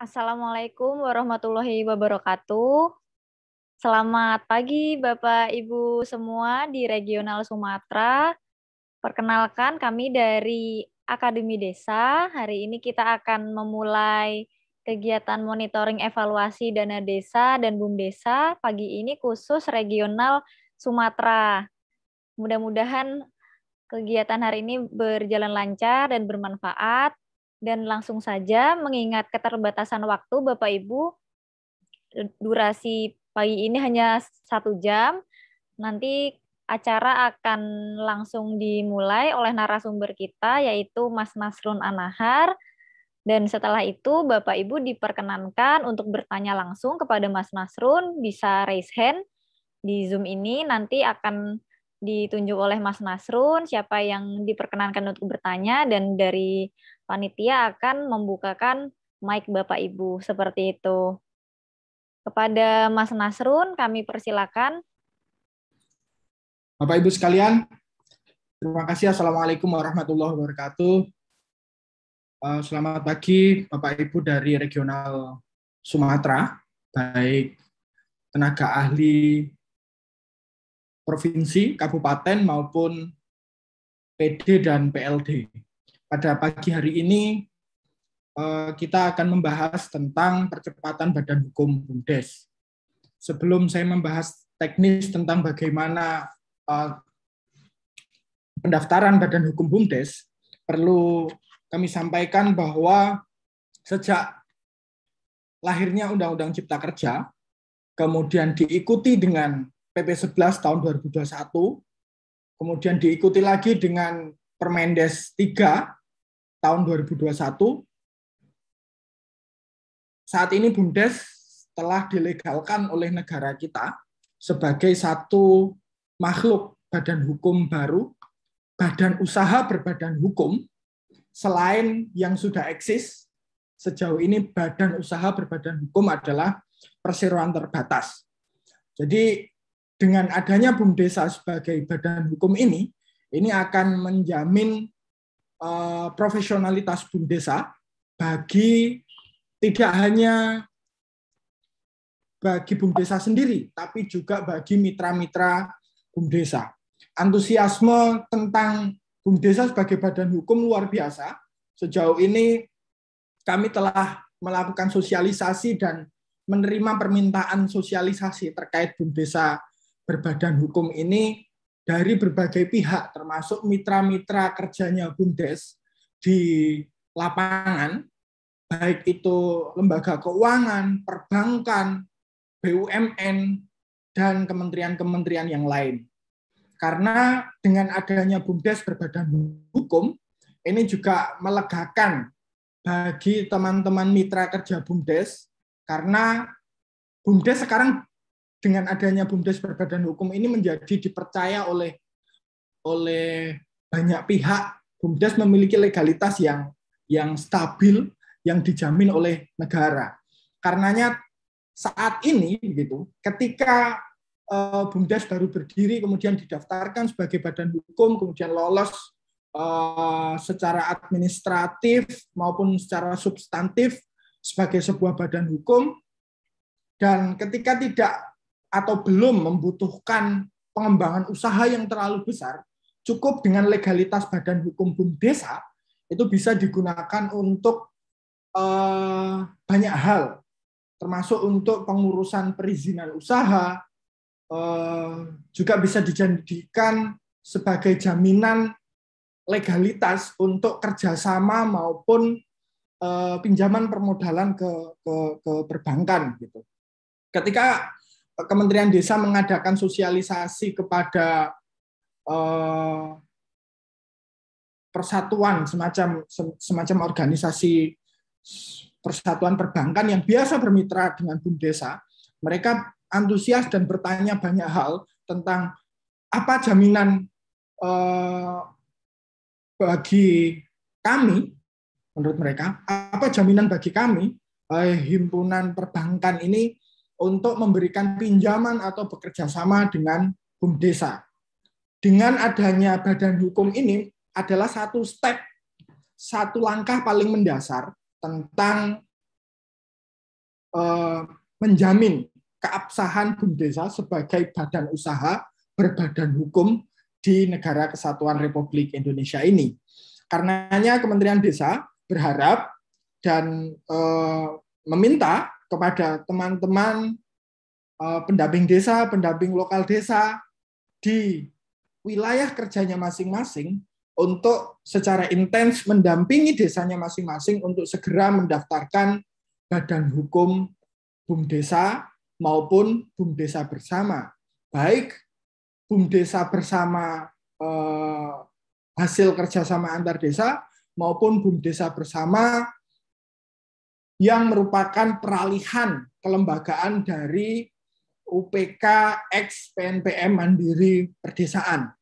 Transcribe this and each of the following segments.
Assalamualaikum warahmatullahi wabarakatuh. Selamat pagi Bapak Ibu semua di Regional Sumatera. Perkenalkan kami dari Akademi Desa. Hari ini kita akan memulai kegiatan monitoring evaluasi dana desa dan BUMDesa pagi ini khusus Regional Sumatera. Mudah-mudahan kegiatan hari ini berjalan lancar dan bermanfaat. Dan langsung saja mengingat keterbatasan waktu Bapak Ibu, durasi pagi ini hanya 1 jam. Nanti acara akan langsung dimulai oleh narasumber kita yaitu Mas Nasrun Anahar. Dan setelah itu Bapak Ibu diperkenankan untuk bertanya langsung kepada Mas Nasrun, bisa raise hand di Zoom ini. Nanti akan ditunjuk oleh Mas Nasrun siapa yang diperkenankan untuk bertanya dan dari panitia akan membukakan mic Bapak Ibu seperti itu. Kepada Mas Nasrun kami persilakan. Bapak Ibu sekalian, terima kasih. Assalamualaikum warahmatullahi wabarakatuh. Selamat pagi Bapak Ibu dari Regional Sumatera, baik tenaga ahli provinsi, kabupaten maupun PD dan PLD. Pada pagi hari ini kita akan membahas tentang percepatan Badan Hukum BUMDes. Sebelum saya membahas teknis tentang bagaimana pendaftaran Badan Hukum BUMDes, perlu kami sampaikan bahwa sejak lahirnya Undang-Undang Cipta Kerja, kemudian diikuti dengan PP 11 tahun 2021, kemudian diikuti lagi dengan Permendes 3 tahun 2021. Saat ini BUMDes telah dilegalkan oleh negara kita sebagai satu makhluk badan hukum baru, badan usaha berbadan hukum, selain yang sudah eksis. Sejauh ini badan usaha berbadan hukum adalah perseroan terbatas. Jadi dengan adanya BUMDesa sebagai badan hukum ini akan menjamin profesionalitas BUMDesa bagi tidak hanya bagi BUMDesa sendiri, tapi juga bagi mitra-mitra BUMDesa. Antusiasme tentang BUMDesa sebagai badan hukum luar biasa. Sejauh ini kami telah melakukan sosialisasi dan menerima permintaan sosialisasi terkait BUMDesa berbadan hukum ini dari berbagai pihak, termasuk mitra-mitra kerjanya BUMDes di lapangan, baik itu lembaga keuangan, perbankan, BUMN, dan kementerian-kementerian yang lain. Karena dengan adanya BUMDes berbadan hukum, ini juga melegakan bagi teman-teman mitra kerja BUMDes, karena BUMDes sekarang dengan adanya BUMDes berbadan hukum ini menjadi dipercaya oleh banyak pihak. BUMDes memiliki legalitas yang stabil, yang dijamin oleh negara. Karenanya saat ini gitu, ketika BUMDes baru berdiri, kemudian didaftarkan sebagai badan hukum, kemudian lolos secara administratif maupun secara substantif sebagai sebuah badan hukum, dan ketika tidak atau belum membutuhkan pengembangan usaha yang terlalu besar, cukup dengan legalitas badan hukum BUMDesa itu bisa digunakan untuk banyak hal, termasuk untuk pengurusan perizinan usaha, juga bisa dijadikan sebagai jaminan legalitas untuk kerjasama maupun pinjaman permodalan ke perbankan gitu. Ketika Kementerian Desa mengadakan sosialisasi kepada persatuan semacam organisasi persatuan perbankan yang biasa bermitra dengan BUMDesa, mereka antusias dan bertanya banyak hal tentang apa jaminan bagi kami, menurut mereka, apa jaminan bagi kami, himpunan perbankan ini, untuk memberikan pinjaman atau bekerja sama dengan BUMDesa. Dengan adanya badan hukum ini adalah satu langkah paling mendasar tentang menjamin keabsahan BUMDESA sebagai badan usaha berbadan hukum di Negara Kesatuan Republik Indonesia ini. Karenanya Kementerian Desa berharap dan meminta kepada teman-teman pendamping desa, pendamping lokal desa di wilayah kerjanya masing-masing untuk secara intens mendampingi desanya masing-masing untuk segera mendaftarkan badan hukum BUMDESA maupun BUMDESA bersama. Baik BUMDESA bersama hasil kerjasama antar desa maupun BUMDESA bersama yang merupakan peralihan kelembagaan dari UPK ex PNPM Mandiri Perdesaan.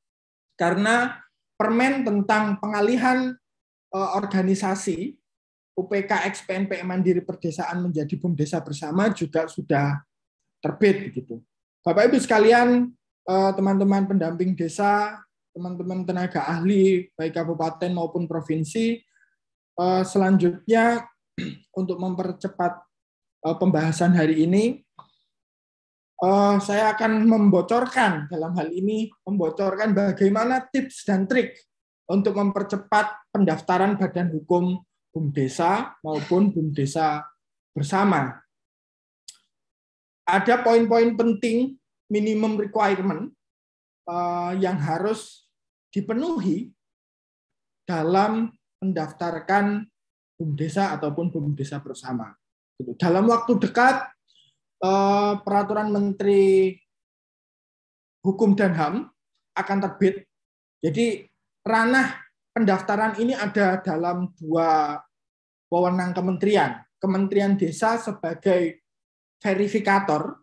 Karena permen tentang pengalihan organisasi UPK ex PNPM Mandiri Perdesaan menjadi BUMDESA bersama juga sudah terbit begitu. Bapak Ibu sekalian, teman-teman pendamping desa, teman-teman tenaga ahli baik kabupaten maupun provinsi, selanjutnya untuk mempercepat pembahasan hari ini, saya akan membocorkan dalam hal ini bagaimana tips dan trik untuk mempercepat pendaftaran badan hukum BUMDESA maupun BUMDESA bersama. Ada poin-poin penting minimum requirement yang harus dipenuhi dalam mendaftarkan BUMDESA ataupun BUMDESA bersama. Dalam waktu dekat, Peraturan Menteri Hukum dan HAM akan terbit. Jadi ranah pendaftaran ini ada dalam dua wewenang kementerian. Kementerian Desa sebagai verifikator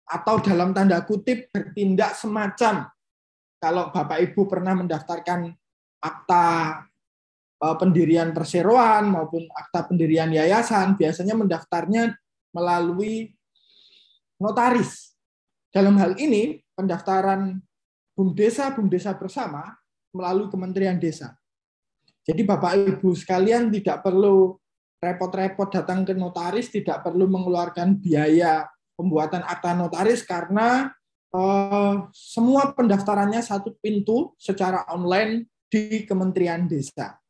atau dalam tanda kutip bertindak semacam kalau Bapak Ibu pernah mendaftarkan akta pendirian perseroan maupun akta pendirian yayasan, biasanya mendaftarnya melalui notaris. Dalam hal ini pendaftaran BUMDESA bersama melalui Kementerian Desa. Jadi Bapak Ibu sekalian tidak perlu repot-repot datang ke notaris, tidak perlu mengeluarkan biaya pembuatan akta notaris karena semua pendaftarannya satu pintu secara online di Kementerian Desa.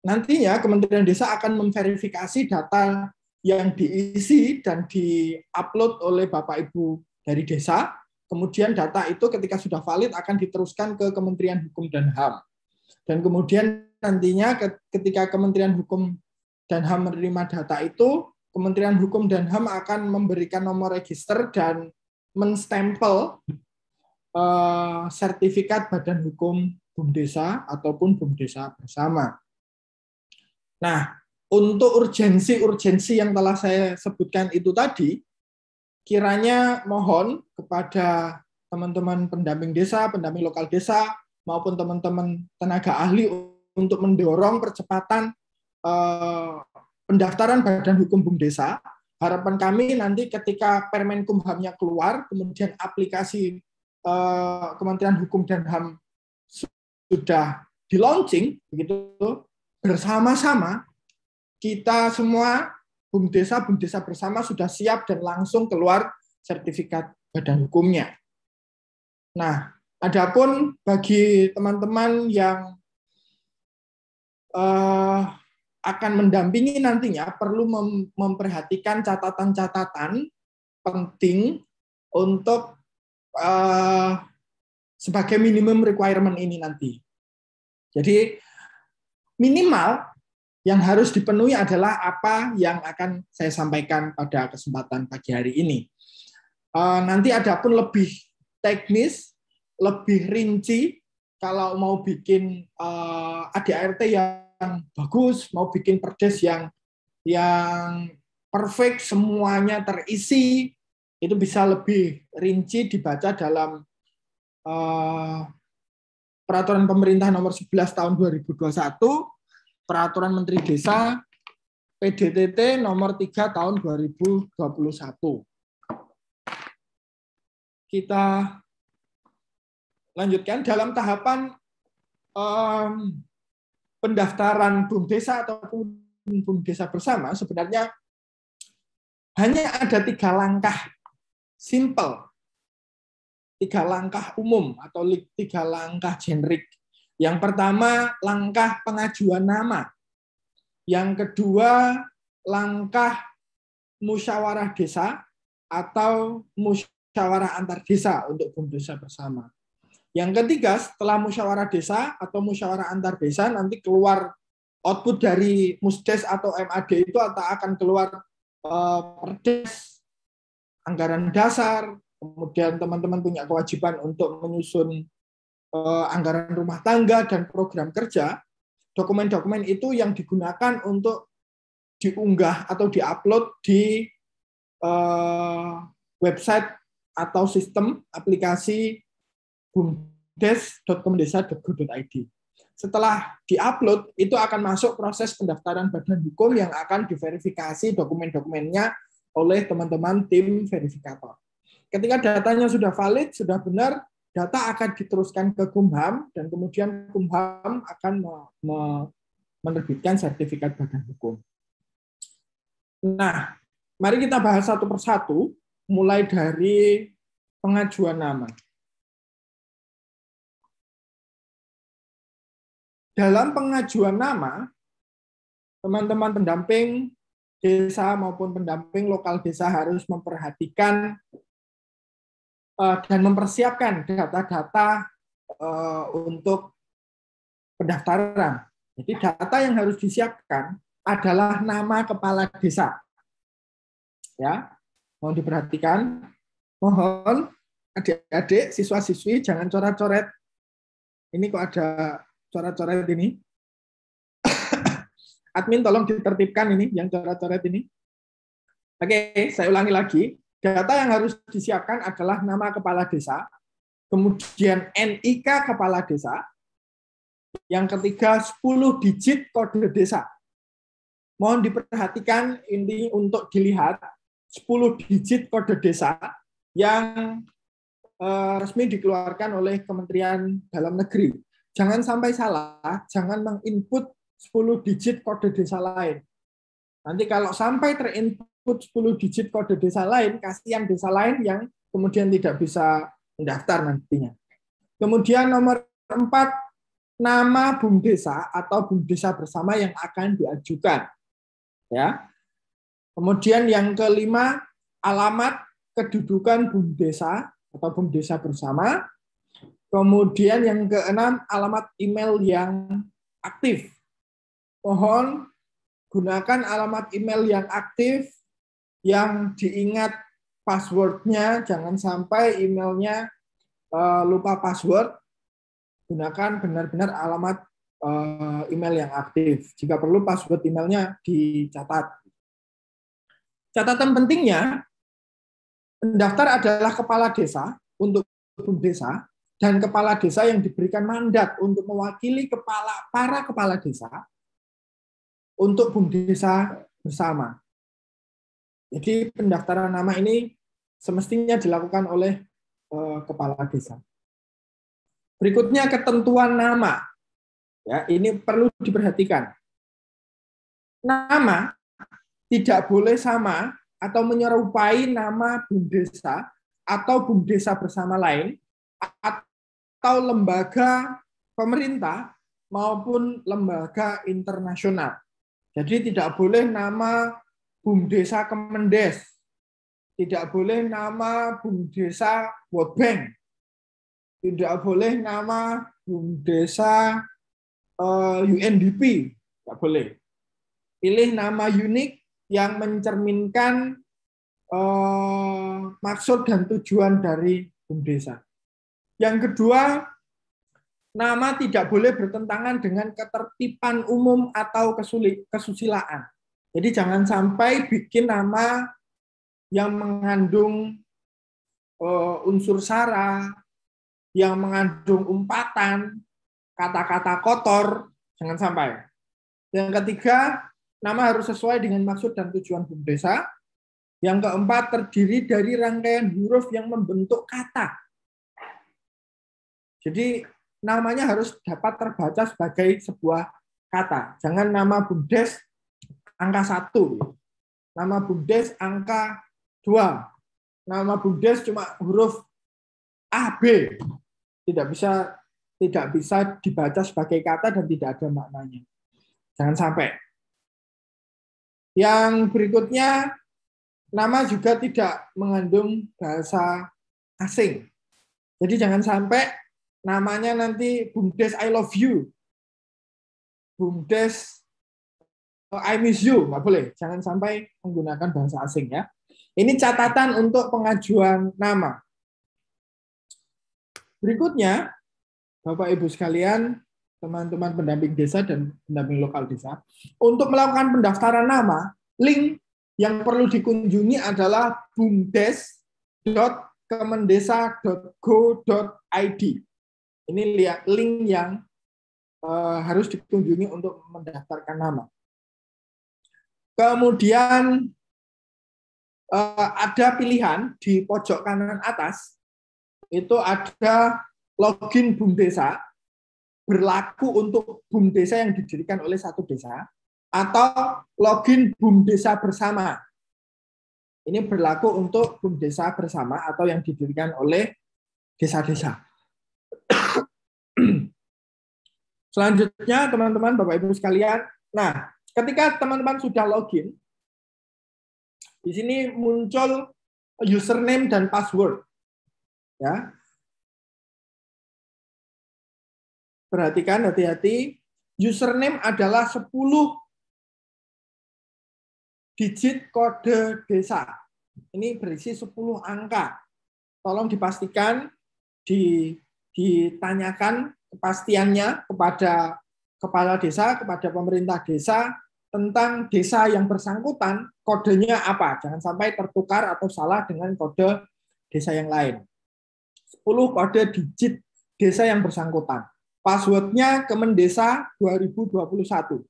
Nantinya Kementerian Desa akan memverifikasi data yang diisi dan di-upload oleh Bapak Ibu dari desa. Kemudian data itu ketika sudah valid akan diteruskan ke Kementerian Hukum dan HAM. Dan kemudian nantinya ketika Kementerian Hukum dan HAM menerima data itu, Kementerian Hukum dan HAM akan memberikan nomor register dan menstempel sertifikat Badan Hukum BUMDESA ataupun BUMDESA bersama. Nah, untuk urgensi yang telah saya sebutkan itu tadi, kiranya mohon kepada teman-teman pendamping desa, pendamping lokal desa, maupun teman-teman tenaga ahli untuk mendorong percepatan pendaftaran Badan Hukum BUMDESA. Harapan kami nanti ketika Permenkumhamnya keluar, kemudian aplikasi Kementerian Hukum dan HAM sudah di-launching, begitu bersama-sama kita semua BUMDESA bersama sudah siap dan langsung keluar sertifikat badan hukumnya. Nah, adapun bagi teman-teman yang akan mendampingi nantinya perlu memperhatikan catatan-catatan penting untuk sebagai minimum requirement ini nanti. Jadi minimal yang harus dipenuhi adalah apa yang akan saya sampaikan pada kesempatan pagi hari ini. Nanti ada pun lebih teknis, lebih rinci, kalau mau bikin ADART yang bagus, mau bikin perdes yang perfect, semuanya terisi, itu bisa lebih rinci dibaca dalam Peraturan Pemerintah Nomor 11 Tahun 2021, Peraturan Menteri Desa PDTT Nomor 3 Tahun 2021. Kita lanjutkan dalam tahapan pendaftaran BUMDESA ataupun BUMDESA bersama. Sebenarnya hanya ada 3 langkah simple, 3 langkah umum atau 3 langkah generik. Yang pertama, langkah pengajuan nama. Yang kedua, langkah musyawarah desa atau musyawarah antar desa untuk BUMDESA bersama. Yang ketiga, setelah musyawarah desa atau musyawarah antar desa, nanti keluar output dari Musdes atau MAD itu akan keluar perdes, anggaran dasar, kemudian teman-teman punya kewajiban untuk menyusun anggaran rumah tangga dan program kerja. Dokumen-dokumen itu yang digunakan untuk diunggah atau diupload di website atau sistem aplikasi bumdes.kemdesa.go.id. Setelah diupload, itu akan masuk proses pendaftaran badan hukum yang akan diverifikasi dokumen-dokumennya oleh teman-teman tim verifikator. Ketika datanya sudah valid, sudah benar, data akan diteruskan ke Kumham, dan kemudian Kumham akan menerbitkan sertifikat badan hukum. Nah, mari kita bahas satu persatu, mulai dari pengajuan nama. Dalam pengajuan nama, teman-teman pendamping desa maupun pendamping lokal desa harus memperhatikan dan mempersiapkan data-data untuk pendaftaran. Jadi data yang harus disiapkan adalah nama kepala desa. Ya, mohon diperhatikan. Mohon adik-adik, siswa-siswi jangan coret-coret. Ini kok ada coret-coret ini. Admin tolong ditertibkan ini, yang coret-coret ini. Oke, saya ulangi lagi. Data yang harus disiapkan adalah nama kepala desa, kemudian NIK kepala desa, yang ketiga 10 digit kode desa. Mohon diperhatikan ini untuk dilihat 10 digit kode desa yang resmi dikeluarkan oleh Kementerian Dalam Negeri. Jangan sampai salah, jangan menginput 10 digit kode desa lain. Nanti kalau sampai terinput 10 digit kode desa lain, kasihan desa lain yang kemudian tidak bisa mendaftar nantinya. Kemudian nomor 4, nama BUMDESA atau BUMDESA bersama yang akan diajukan. Ya. Kemudian yang kelima, alamat kedudukan BUMDESA atau BUMDESA bersama. Kemudian yang keenam, alamat email yang aktif. Mohon gunakan alamat email yang aktif, yang diingat passwordnya, jangan sampai emailnya lupa password. Gunakan benar-benar alamat email yang aktif. Jika perlu password emailnya dicatat. Catatan pentingnya, pendaftar adalah kepala desa untuk BUMDESA dan kepala desa yang diberikan mandat untuk mewakili para kepala desa untuk BUMDESA bersama. Jadi pendaftaran nama ini semestinya dilakukan oleh kepala desa. Berikutnya ketentuan nama. Ya, ini perlu diperhatikan. Nama tidak boleh sama atau menyerupai nama BUMDESA atau BUMDESA bersama lain atau lembaga pemerintah maupun lembaga internasional. Jadi tidak boleh nama BUMDESA Kemendes, tidak boleh nama BUMDESA World Bank, tidak boleh nama BUMDESA UNDP, tidak boleh. Pilih nama unik yang mencerminkan maksud dan tujuan dari BUMDESA. Yang kedua, nama tidak boleh bertentangan dengan ketertiban umum atau kesusilaan. Jadi jangan sampai bikin nama yang mengandung unsur sara, yang mengandung umpatan, kata-kata kotor, jangan sampai. Yang ketiga, nama harus sesuai dengan maksud dan tujuan BUMDESA. Yang keempat, terdiri dari rangkaian huruf yang membentuk kata. Jadi namanya harus dapat terbaca sebagai sebuah kata. Jangan nama BUMDES angka 1. Nama BUMDes angka 2. Nama BUMDes cuma huruf A, B. Tidak bisa dibaca sebagai kata dan tidak ada maknanya. Jangan sampai. Yang berikutnya, nama juga tidak mengandung bahasa asing. Jadi jangan sampai namanya nanti BUMDes I love you, BUMDes I miss you, nggak boleh. Jangan sampai menggunakan bahasa asing ya. Ini catatan untuk pengajuan nama. Berikutnya, Bapak Ibu sekalian, teman-teman pendamping desa dan pendamping lokal desa, untuk melakukan pendaftaran nama, link yang perlu dikunjungi adalah bumdes.kemendesa.go.id. Ini lihat link yang harus dikunjungi untuk mendaftarkan nama. Kemudian ada pilihan di pojok kanan atas, itu ada login BUMDesa, berlaku untuk BUMDesa yang didirikan oleh satu desa, atau login BUMDesa bersama. Ini berlaku untuk BUMDesa bersama atau yang didirikan oleh desa-desa. Selanjutnya, teman-teman, Bapak Ibu sekalian, nah, ketika teman-teman sudah login, di sini muncul username dan password. Ya. Perhatikan, hati-hati. Username adalah 10 digit kode desa. Ini berisi 10 angka. Tolong dipastikan, ditanyakan kepastiannya kepada kepala desa, kepada pemerintah desa, tentang desa yang bersangkutan, kodenya apa. Jangan sampai tertukar atau salah dengan kode desa yang lain. 10 kode digit desa yang bersangkutan. Passwordnya Kemendesa 2021.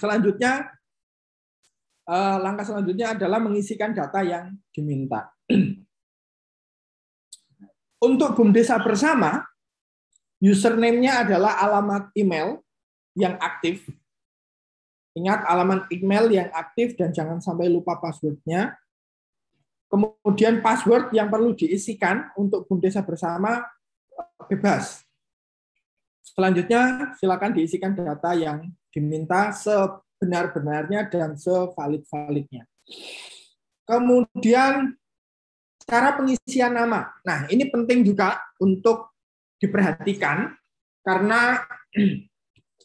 Selanjutnya, langkah selanjutnya adalah mengisikan data yang diminta. Untuk BUMDesa bersama, username-nya adalah alamat email yang aktif. Ingat, alamat email yang aktif dan jangan sampai lupa password-nya. Kemudian password yang perlu diisikan untuk BUMDesa bersama bebas. Selanjutnya, silakan diisikan data yang diminta sebenar-benarnya dan sevalid-validnya. Kemudian, cara pengisian nama. Nah, ini penting juga untuk diperhatikan karena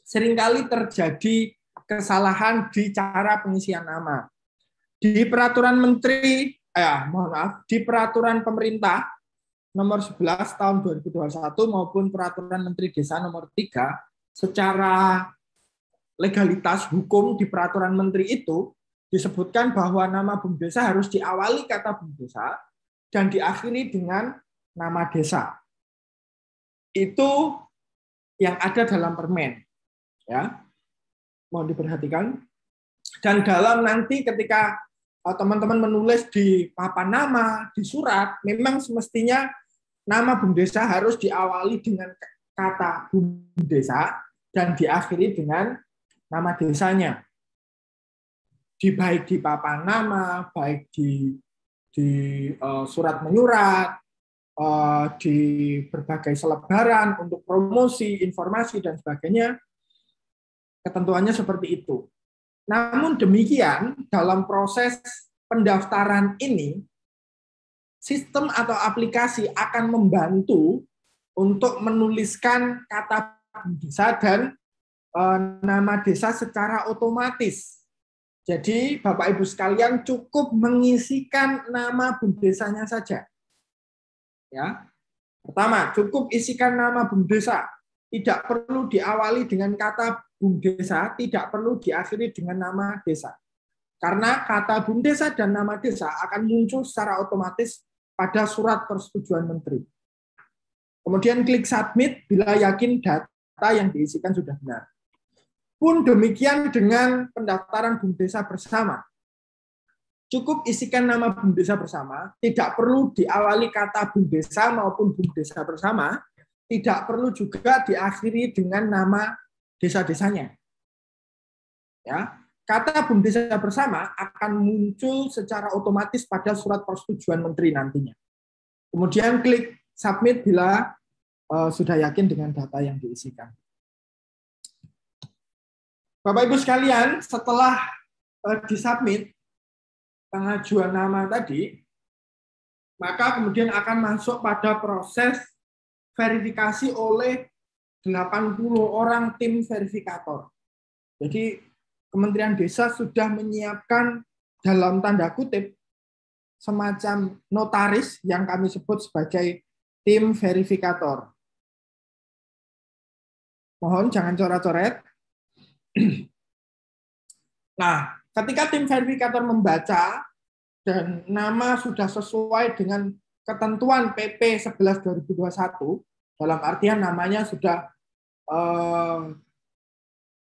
seringkali terjadi kesalahan di cara pengisian nama. Di peraturan menteri, di peraturan pemerintah nomor 11 tahun 2021 maupun peraturan menteri desa nomor 3, secara legalitas hukum di peraturan menteri itu disebutkan bahwa nama BUMDesa harus diawali kata BUMDesa dan diakhiri dengan nama desa. Itu yang ada dalam permen. Ya. Mohon diperhatikan. Dan dalam nanti ketika teman-teman menulis di papan nama, di surat, memang semestinya nama BUMDesa harus diawali dengan kata BUMDesa dan diakhiri dengan nama desanya. Baik di papan nama, baik di surat menyurat, di berbagai selebaran untuk promosi, informasi, dan sebagainya, ketentuannya seperti itu. Namun demikian, dalam proses pendaftaran ini, sistem atau aplikasi akan membantu untuk menuliskan kata desa dan nama desa secara otomatis. Jadi, Bapak Ibu sekalian cukup mengisikan nama BUMDesanya saja. Ya. Pertama, cukup isikan nama BUMDesa. Tidak perlu diawali dengan kata BUMDesa, tidak perlu diakhiri dengan nama desa. Karena kata BUMDesa dan nama desa akan muncul secara otomatis pada surat persetujuan menteri. Kemudian klik submit bila yakin data yang diisikan sudah benar. Pun demikian dengan pendaftaran BUMDesa bersama. Cukup isikan nama BUMDesa bersama, tidak perlu diawali kata BUMDesa maupun BUMDesa bersama, tidak perlu juga diakhiri dengan nama desa-desanya. Ya. kata BUMDes bersama akan muncul secara otomatis pada surat persetujuan menteri nantinya. Kemudian klik submit bila sudah yakin dengan data yang diisikan. Bapak Ibu sekalian, setelah disubmit pengajuan nama tadi, maka kemudian akan masuk pada proses verifikasi oleh 80 orang tim verifikator. Jadi Kementerian Desa sudah menyiapkan dalam tanda kutip semacam notaris yang kami sebut sebagai tim verifikator. Mohon jangan coret-coret. Nah, ketika tim verifikator membaca dan nama sudah sesuai dengan ketentuan PP 11 2021, dalam artian namanya sudah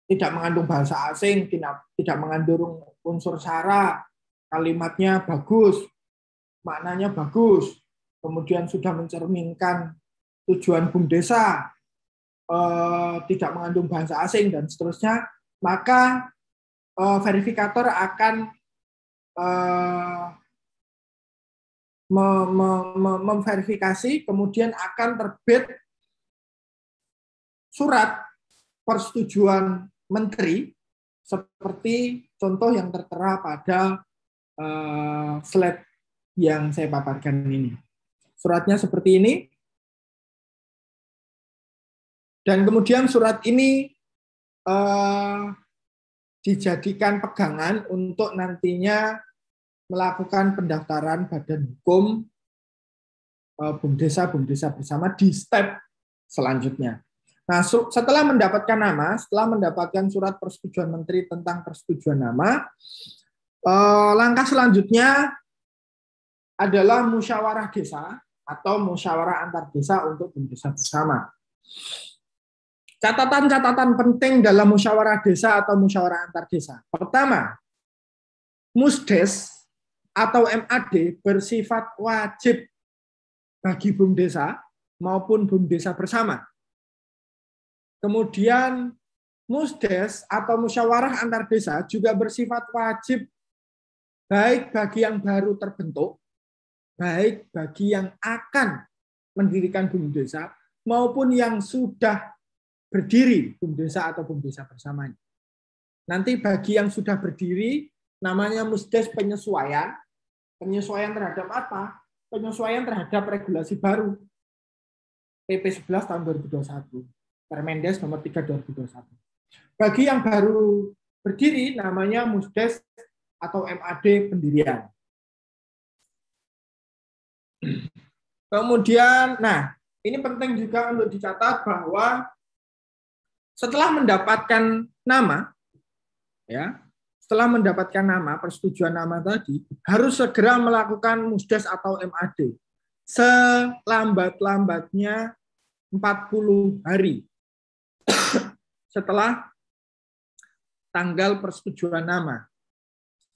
tidak mengandung bahasa asing, tidak mengandung unsur sara, kalimatnya bagus, maknanya bagus, kemudian sudah mencerminkan tujuan BUMDesa, tidak mengandung bahasa asing, dan seterusnya, maka verifikator akan memverifikasi, kemudian akan terbit surat persetujuan menteri seperti contoh yang tertera pada slide yang saya paparkan ini. Suratnya seperti ini. Dan kemudian surat ini dijadikan pegangan untuk nantinya melakukan pendaftaran badan hukum BUMDesa bersama di step selanjutnya. Nah, setelah mendapatkan nama, setelah mendapatkan surat persetujuan menteri tentang persetujuan nama, langkah selanjutnya adalah musyawarah desa atau musyawarah antar desa untuk BUMDesa bersama. Catatan-catatan penting dalam musyawarah desa atau musyawarah antar desa. Pertama, Musdes atau MAD bersifat wajib bagi BUMDesa maupun BUMDesa bersama. Kemudian Musdes atau musyawarah antar desa juga bersifat wajib baik bagi yang baru terbentuk, baik bagi yang akan mendirikan BUMDesa maupun yang sudah berdiri BUMDesa atau BUMDesa bersamanya. Nanti bagi yang sudah berdiri namanya Musdes penyesuaian. Penyesuaian terhadap apa? Penyesuaian terhadap regulasi baru. PP 11 tahun 2021. Permendes nomor 3 2021. Bagi yang baru berdiri namanya Musdes atau MAD pendirian. Kemudian, nah, ini penting juga untuk dicatat bahwa setelah mendapatkan nama, ya, setelah mendapatkan nama, persetujuan nama tadi, harus segera melakukan Musdes atau MAD. Selambat-lambatnya 40 hari setelah tanggal persetujuan nama.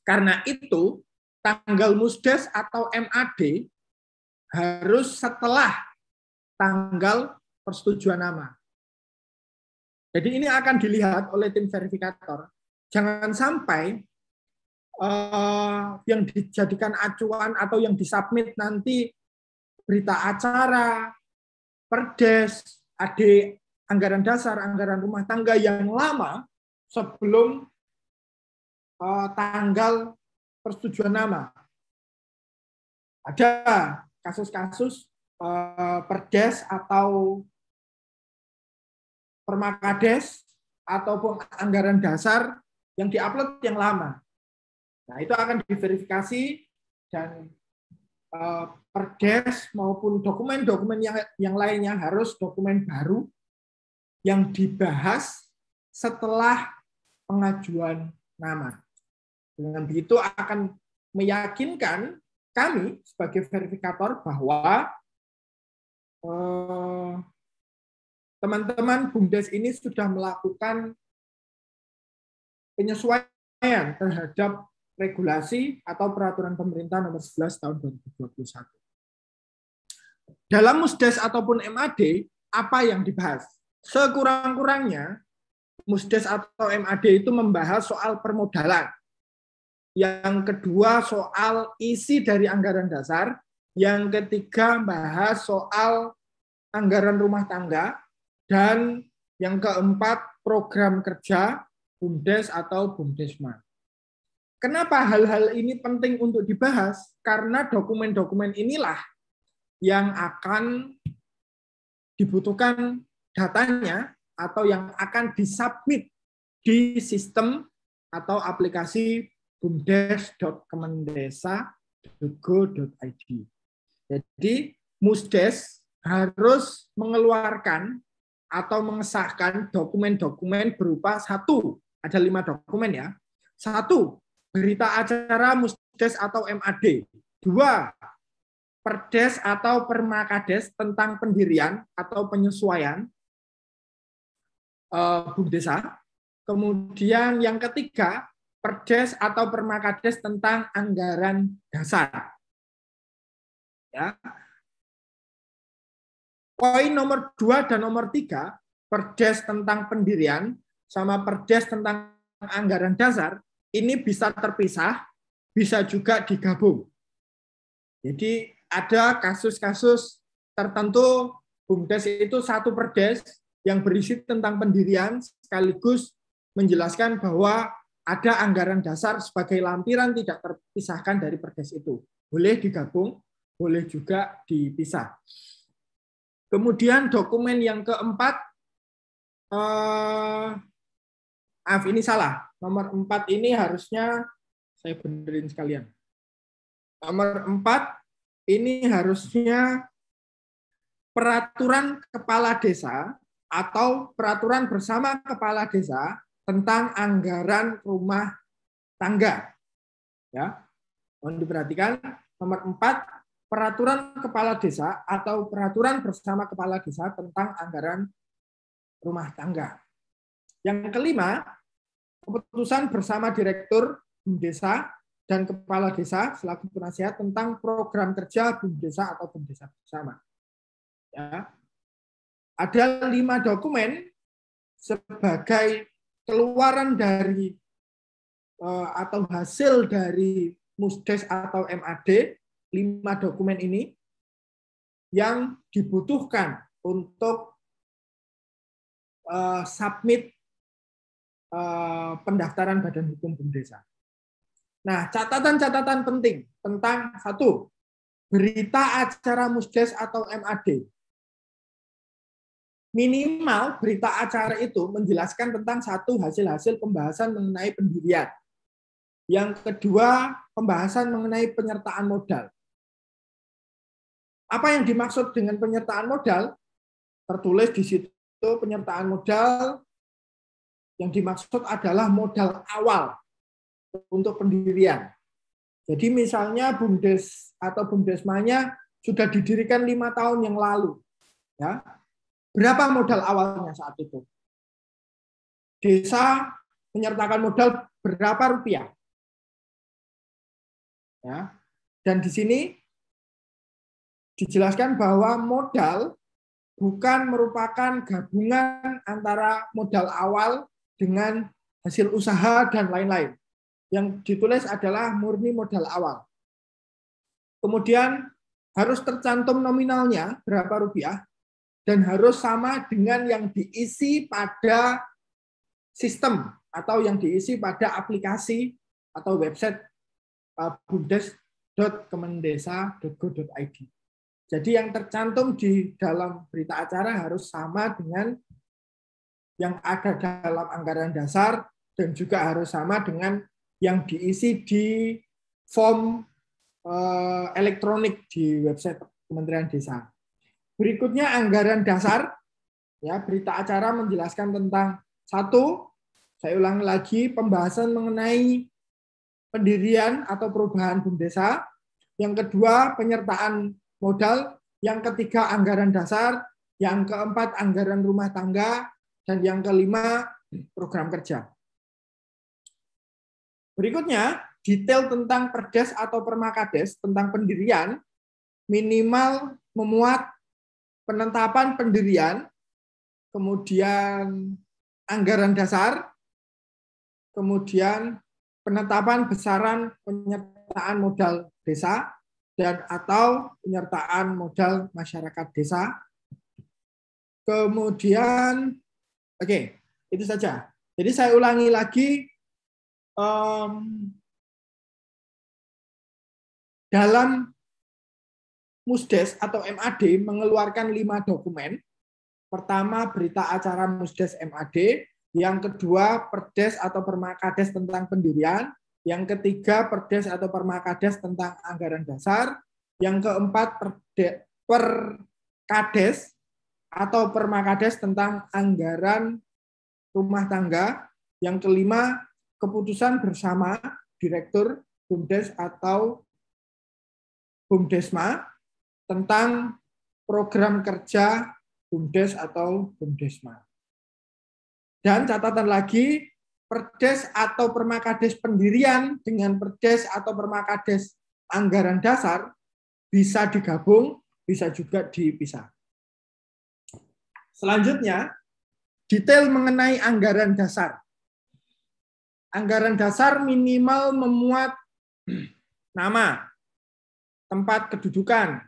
Karena itu, tanggal Musdes atau MAD harus setelah tanggal persetujuan nama. Jadi ini akan dilihat oleh tim verifikator. Jangan sampai yang dijadikan acuan atau yang disubmit nanti berita acara, perdes, anggaran dasar, anggaran rumah tangga yang lama sebelum tanggal persetujuan nama. Ada kasus-kasus perdes atau permakades ataupun anggaran dasar yang diupload yang lama. Nah, itu akan diverifikasi dan perdes maupun dokumen-dokumen yang lainnya harus dokumen baru yang dibahas setelah pengajuan nama. Dengan begitu akan meyakinkan kami sebagai verifikator bahwa teman-teman BUMDes ini sudah melakukan penyesuaian terhadap regulasi atau peraturan pemerintah nomor 11 tahun 2021. Dalam Musdes ataupun MAD, apa yang dibahas? Sekurang-kurangnya Musdes atau MAD itu membahas soal permodalan. Yang kedua soal isi dari anggaran dasar. Yang ketiga bahas soal anggaran rumah tangga. Dan yang keempat program kerja BUMDes atau BUMDesma. Kenapa hal-hal ini penting untuk dibahas? Karena dokumen-dokumen inilah yang akan dibutuhkan datanya atau yang akan disubmit di sistem atau aplikasi bumdes.kemendesa.go.id. Jadi Musdes harus mengeluarkan atau mengesahkan dokumen-dokumen berupa satu, ada 5 dokumen ya. 1, berita acara Musdes atau MAD. 2, Perdes atau Permakades tentang pendirian atau penyesuaian BUMDesa. Kemudian yang ketiga, Perdes atau Permakades tentang anggaran dasar. Ya. Poin nomor 2 dan nomor 3, Perdes tentang pendirian sama Perdes tentang anggaran dasar, ini bisa terpisah, bisa juga digabung. Jadi ada kasus-kasus tertentu BUMDes itu satu perdes yang berisi tentang pendirian sekaligus menjelaskan bahwa ada anggaran dasar sebagai lampiran tidak terpisahkan dari perdes itu. Boleh digabung, boleh juga dipisah. Kemudian dokumen yang keempat, ini salah. Nomor 4 ini harusnya saya benerin sekalian. Nomor 4 ini harusnya peraturan kepala desa atau peraturan bersama kepala desa tentang anggaran rumah tangga. Ya, mohon diperhatikan. Nomor 4, peraturan kepala desa atau peraturan bersama kepala desa tentang anggaran rumah tangga. Yang kelima, keputusan bersama direktur desa dan kepala desa selaku penasihat tentang program kerja BUMDesa atau BUMDesa bersama. Ya. Ada 5 dokumen sebagai keluaran dari atau hasil dari Musdes atau MAD, 5 dokumen ini yang dibutuhkan untuk submit pendaftaran Badan Hukum BUMDesa. Nah, catatan-catatan penting tentang 1, berita acara Musdes atau MAD. Minimal berita acara itu menjelaskan tentang 1, hasil-hasil pembahasan mengenai pendirian. Yang kedua, pembahasan mengenai penyertaan modal. Apa yang dimaksud dengan penyertaan modal? Tertulis di situ penyertaan modal yang dimaksud adalah modal awal untuk pendirian. Jadi misalnya BUMDes atau BUMDesmanya sudah didirikan 5 tahun yang lalu. Ya. Berapa modal awalnya saat itu? Desa menyertakan modal berapa rupiah? Ya. Dan di sini dijelaskan bahwa modal bukan merupakan gabungan antara modal awal dengan hasil usaha dan lain-lain. Yang ditulis adalah murni modal awal. Kemudian harus tercantum nominalnya berapa rupiah dan harus sama dengan yang diisi pada sistem atau yang diisi pada aplikasi atau website bumdes.kemendesa.go.id. Jadi yang tercantum di dalam berita acara harus sama dengan yang ada dalam anggaran dasar dan juga harus sama dengan yang diisi di form elektronik di website Kementerian Desa. Berikutnya anggaran dasar. Ya, berita acara menjelaskan tentang 1, saya ulangi lagi, pembahasan mengenai pendirian atau perubahan BUMDesa. Yang kedua, penyertaan modal. Yang ketiga, anggaran dasar. Yang keempat, anggaran rumah tangga. Dan yang kelima, program kerja. Berikutnya, detail tentang Perdes atau Permakades tentang pendirian minimal memuat penetapan pendirian, kemudian anggaran dasar, kemudian penetapan besaran penyertaan modal desa, dan atau penyertaan modal masyarakat desa. Kemudian, oke, itu saja. Jadi saya ulangi lagi, dalam Musdes atau MAD mengeluarkan 5 dokumen. Pertama, berita acara Musdes MAD. Yang kedua, Perdes atau Permakades tentang pendirian. Yang ketiga, Perdes atau Permakades tentang anggaran dasar. Yang keempat, Perkades atau Permakades tentang anggaran rumah tangga. Yang kelima, keputusan bersama Direktur Bumdes atau Bumdesma tentang program kerja Bumdes atau Bumdesma. Dan catatan lagi, Perdes atau Permakades pendirian dengan Perdes atau Permakades anggaran dasar bisa digabung, bisa juga dipisah. Selanjutnya, detail mengenai anggaran dasar. Anggaran dasar minimal memuat nama, tempat kedudukan,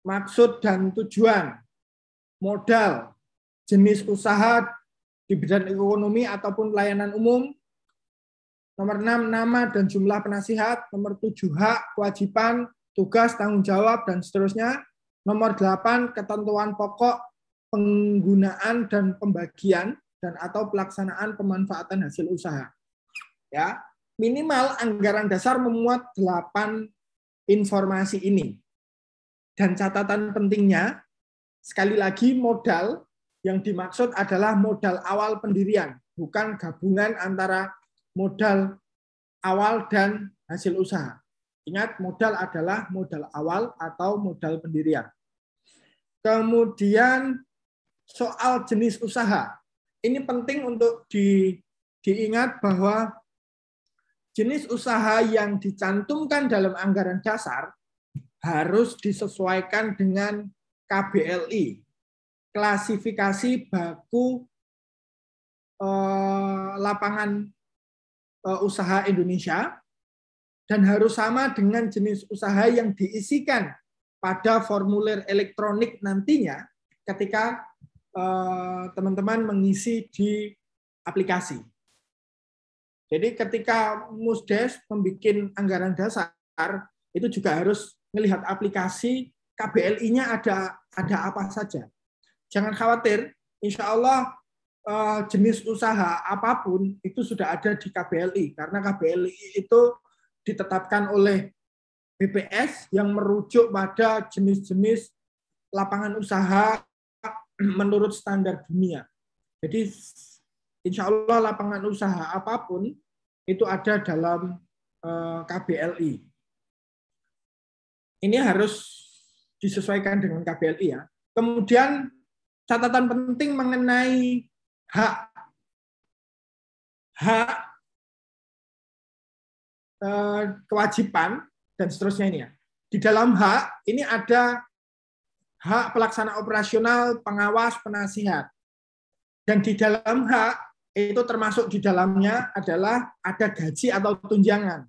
maksud dan tujuan, modal, jenis usaha di bidang ekonomi ataupun layanan umum. Nomor 6, nama dan jumlah penasihat. Nomor 7, hak, kewajiban, tugas, tanggung jawab, dan seterusnya. Nomor 8, ketentuan pokok penggunaan dan pembagian dan atau pelaksanaan pemanfaatan hasil usaha. Ya, minimal anggaran dasar memuat 8 informasi ini. Dan catatan pentingnya, sekali lagi modal yang dimaksud adalah modal awal pendirian, bukan gabungan antara modal awal dan hasil usaha. Ingat, modal adalah modal awal atau modal pendirian. Kemudian soal jenis usaha. Ini penting untuk diingat bahwa jenis usaha yang dicantumkan dalam anggaran dasar harus disesuaikan dengan KBLI, klasifikasi baku lapangan usaha Indonesia, dan harus sama dengan jenis usaha yang diisikan pada formulir elektronik nantinya ketika teman-teman mengisi di aplikasi. Jadi ketika Musdes membuat anggaran dasar, itu juga harus melihat aplikasi KBLI-nya ada apa saja. Jangan khawatir, insya Allah jenis usaha apapun itu sudah ada di KBLI, karena KBLI itu ditetapkan oleh BPS yang merujuk pada jenis-jenis lapangan usaha menurut standar dunia. Jadi insya Allah lapangan usaha apapun itu ada dalam KBLI. Ini harus disesuaikan dengan KBLI ya. Kemudian catatan penting mengenai hak kewajiban dan seterusnya ini ya. Di dalam hak ini ada hak pelaksana operasional, pengawas, penasihat. Dan di dalam hak itu termasuk di dalamnya adalah ada gaji atau tunjangan.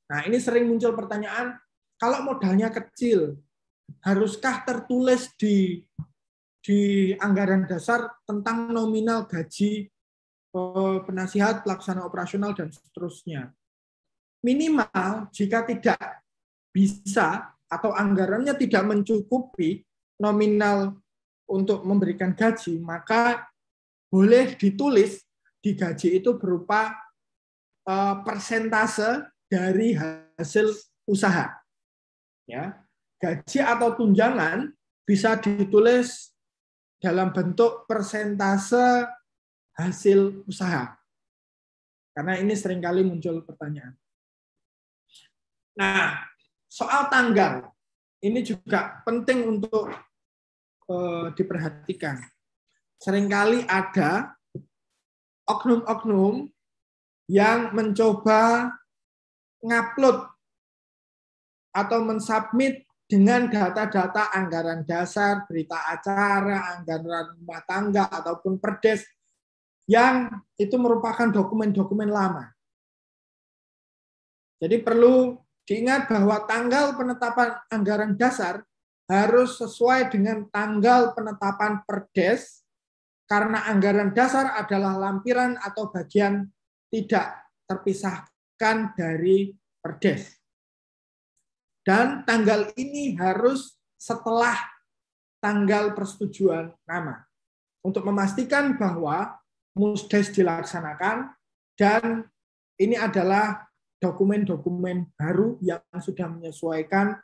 Nah, ini sering muncul pertanyaan, kalau modalnya kecil, haruskah tertulis di anggaran dasar tentang nominal gaji penasihat, pelaksana operasional, dan seterusnya? Minimal jika tidak bisa atau anggarannya tidak mencukupi nominal untuk memberikan gaji, maka boleh ditulis di gaji itu berupa persentase dari hasil usaha. Ya, gaji atau tunjangan bisa ditulis dalam bentuk persentase hasil usaha. Karena ini seringkali muncul pertanyaan. Nah, soal tanggal ini juga penting untuk diperhatikan. Seringkali ada oknum-oknum yang mencoba ngupload atau mensubmit dengan data-data anggaran dasar, berita acara, anggaran rumah tangga, ataupun perdes yang itu merupakan dokumen-dokumen lama. Jadi perlu diingat bahwa tanggal penetapan anggaran dasar harus sesuai dengan tanggal penetapan perdes, karena anggaran dasar adalah lampiran atau bagian tidak terpisahkan dari perdes. Dan tanggal ini harus setelah tanggal persetujuan nama, untuk memastikan bahwa musdes dilaksanakan dan ini adalah dokumen-dokumen baru yang sudah menyesuaikan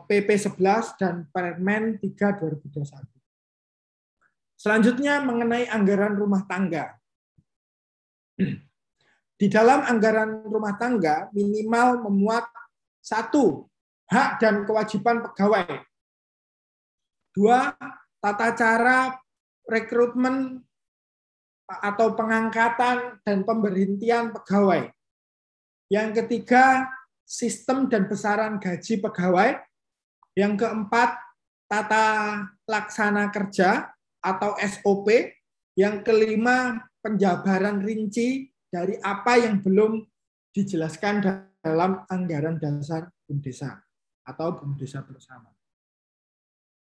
PP 11 dan Permen 3 2021. Selanjutnya mengenai anggaran rumah tangga. Di dalam anggaran rumah tangga minimal memuat 1. Hak dan kewajiban pegawai. 2. Tata cara rekrutmen atau pengangkatan dan pemberhentian pegawai. Yang ketiga, sistem dan besaran gaji pegawai. Yang keempat, tata laksana kerja atau SOP. Yang kelima, penjabaran rinci dari apa yang belum dijelaskan dalam anggaran dasar BUMDesa atau BUMDesa bersama.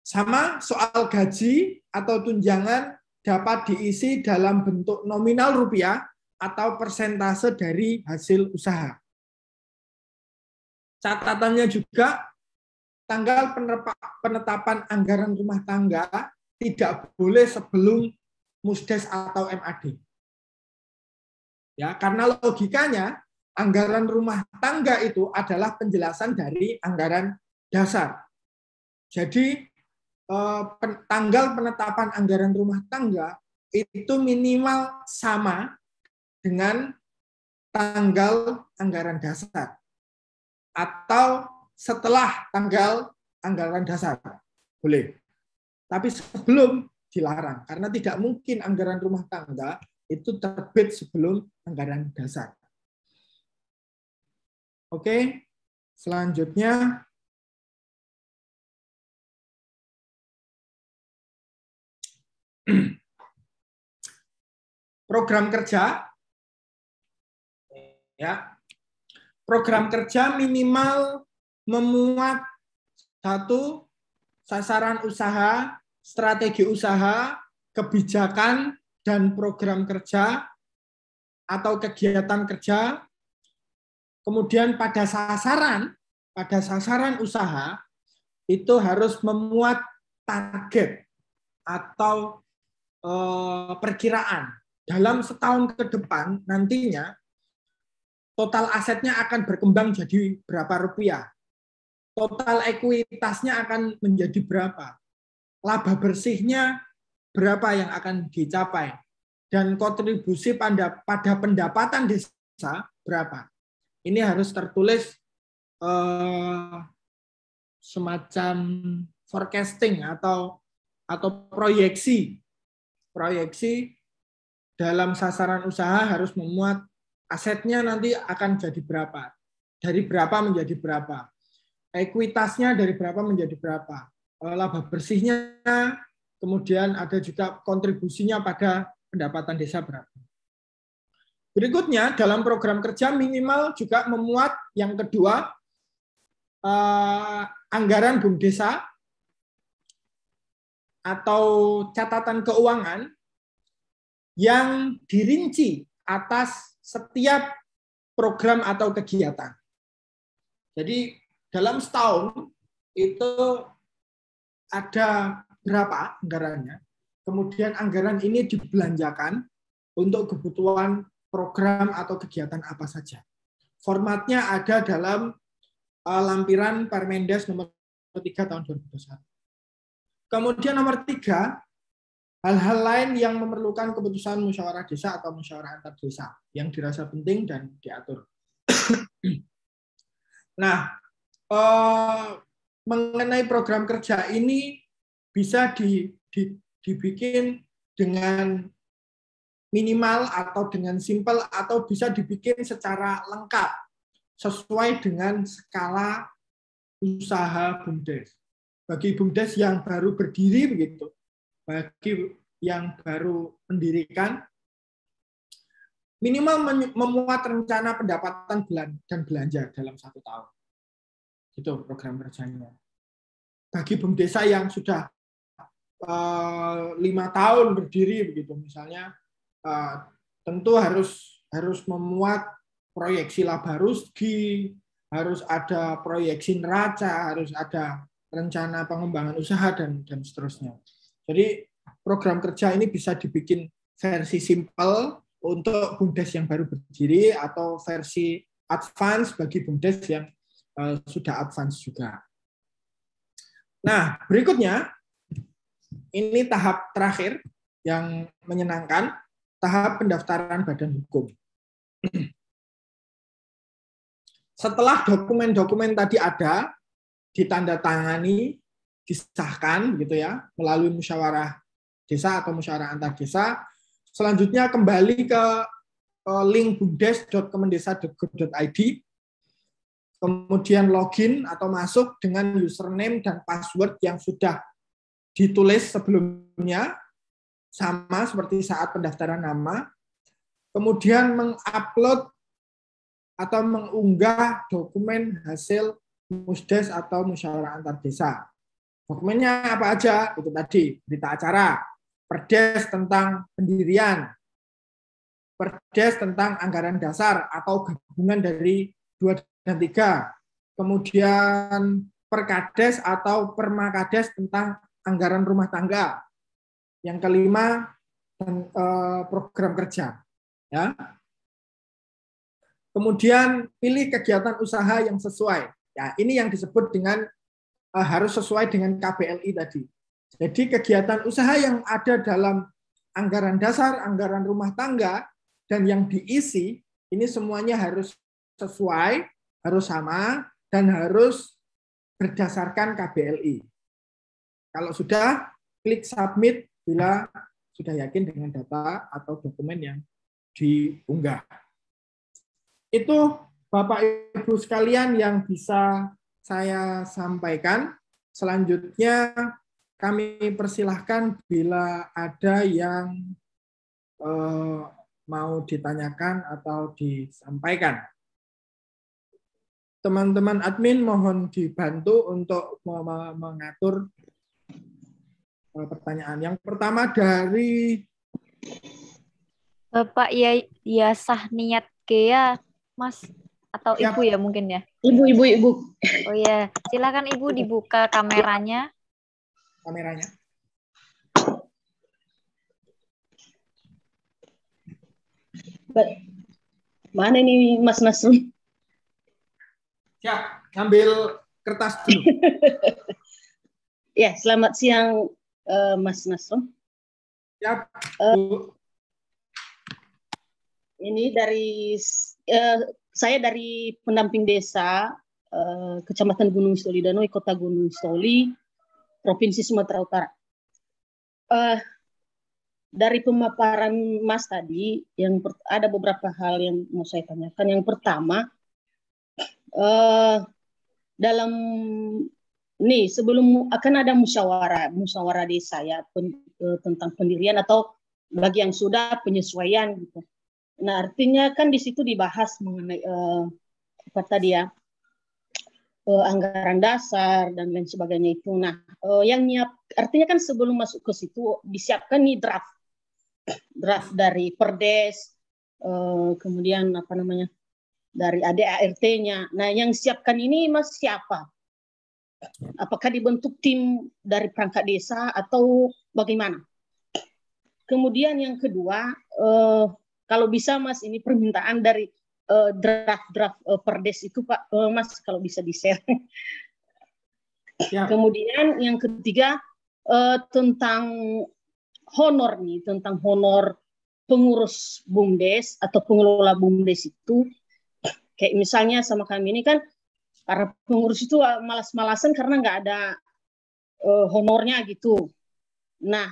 Sama soal gaji atau tunjangan dapat diisi dalam bentuk nominal rupiah atau persentase dari hasil usaha. Catatannya juga, tanggal penetapan anggaran rumah tangga tidak boleh sebelum musdes atau MAD. Ya, karena logikanya anggaran rumah tangga itu adalah penjelasan dari anggaran dasar. Jadi tanggal penetapan anggaran rumah tangga itu minimal sama dengan tanggal anggaran dasar atau setelah tanggal anggaran dasar. Boleh. Tapi sebelum dilarang, karena tidak mungkin anggaran rumah tangga itu terbit sebelum anggaran dasar. Oke, selanjutnya program kerja. Ya. Program kerja minimal memuat 1. Sasaran usaha, strategi usaha, kebijakan dan program kerja atau kegiatan kerja. Kemudian pada sasaran usaha itu harus memuat target atau perkiraan dalam setahun ke depan nantinya total asetnya akan berkembang jadi berapa rupiah, total ekuitasnya akan menjadi berapa, laba bersihnya berapa yang akan dicapai, dan kontribusi pada pendapatan desa berapa. Ini harus tertulis semacam forecasting atau proyeksi dalam sasaran usaha harus memuat asetnya nanti akan jadi berapa, dari berapa menjadi berapa, ekuitasnya dari berapa menjadi berapa, laba bersihnya, kemudian ada juga kontribusinya pada pendapatan desa berapa. Berikutnya, dalam program kerja minimal juga memuat yang kedua, anggaran BUMDesa atau catatan keuangan yang dirinci atas setiap program atau kegiatan. Jadi dalam setahun itu ada berapa anggarannya, kemudian anggaran ini dibelanjakan untuk kebutuhan program atau kegiatan apa saja. Formatnya ada dalam lampiran Permendes nomor 3 tahun 2021. Kemudian nomor 3, hal-hal lain yang memerlukan keputusan musyawarah desa atau musyawarah antar desa yang dirasa penting dan diatur. Nah, mengenai program kerja ini bisa dibikin dengan minimal atau dengan simpel atau bisa dibikin secara lengkap sesuai dengan skala usaha BUMDes. Bagi BUMDes yang baru berdiri begitu, bagi yang baru mendirikan, minimal memuat rencana pendapatan dan belanja dalam 1 tahun. Itu program kerjanya. Bagi BUMDesa yang sudah 5 tahun berdiri begitu, misalnya, tentu harus memuat proyeksi laba rugi, harus ada proyeksi neraca, harus ada rencana pengembangan usaha dan seterusnya. Jadi program kerja ini bisa dibikin versi simple untuk BUMDes yang baru berdiri atau versi advance bagi BUMDes yang sudah advance juga. Nah, berikutnya ini tahap terakhir yang menyenangkan, tahap pendaftaran badan hukum. Setelah dokumen-dokumen tadi ada, ditandatangani, disahkan gitu ya, melalui musyawarah desa atau musyawarah antar desa, selanjutnya kembali ke link bumdes.kemendesa.go.id, kemudian login atau masuk dengan username dan password yang sudah ditulis sebelumnya, sama seperti saat pendaftaran nama, kemudian mengupload atau mengunggah dokumen hasil musdes atau musyawarah antar desa. Dokumennya apa aja? Itu tadi, berita acara, perdes tentang pendirian, perdes tentang anggaran dasar atau gabungan dari 2 dan 3, kemudian perkades atau permakades tentang anggaran rumah tangga. Yang kelima, program kerja. Ya. Kemudian pilih kegiatan usaha yang sesuai. Ya, ini yang disebut dengan harus sesuai dengan KBLI tadi. Jadi kegiatan usaha yang ada dalam anggaran dasar, anggaran rumah tangga, dan yang diisi, ini semuanya harus sesuai, harus sama, dan harus berdasarkan KBLI. Kalau sudah, klik submit bila sudah yakin dengan data atau dokumen yang diunggah. Itu Bapak Ibu sekalian yang bisa saya sampaikan. Selanjutnya kami persilahkan bila ada yang mau ditanyakan atau disampaikan. Teman-teman admin mohon dibantu untuk mengatur pertanyaan. Yang pertama dari Bapak Yasah Niat Kea, Mas, atau Siap. Ibu ya mungkin ya? Ibu. Oh ya, silakan Ibu dibuka kameranya. Kameranya. Mana nih Mas Nasrum? Siap, ngambil kertas dulu. Ya, selamat siang Mas Nasrum. Siap, Bu. Ini dari saya dari pendamping desa Kecamatan Gunung Sitoli Danoi, Kota Gunung Sitoli, Provinsi Sumatera Utara. Dari pemaparan Mas tadi, ada beberapa hal yang mau saya tanyakan. Yang pertama, dalam sebelum akan ada musyawarah desa ya tentang pendirian atau bagi yang sudah penyesuaian gitu. Nah, artinya kan di situ dibahas mengenai apa tadi ya, anggaran dasar dan lain sebagainya itu. Nah, yang artinya kan sebelum masuk ke situ disiapkan nih draft dari perdes, kemudian apa namanya dari ADART-nya. Nah, yang siapkan ini Mas siapa? Apakah dibentuk tim dari perangkat desa atau bagaimana? Kemudian yang kedua, kalau bisa Mas, ini permintaan dari draft perdes itu Pak, Mas kalau bisa di-share. Ya. Kemudian yang ketiga tentang honor nih, tentang honor pengurus BUMDes atau pengelola BUMDes itu, kayak misalnya sama kami ini kan para pengurus itu malas-malasan karena nggak ada honornya gitu. Nah,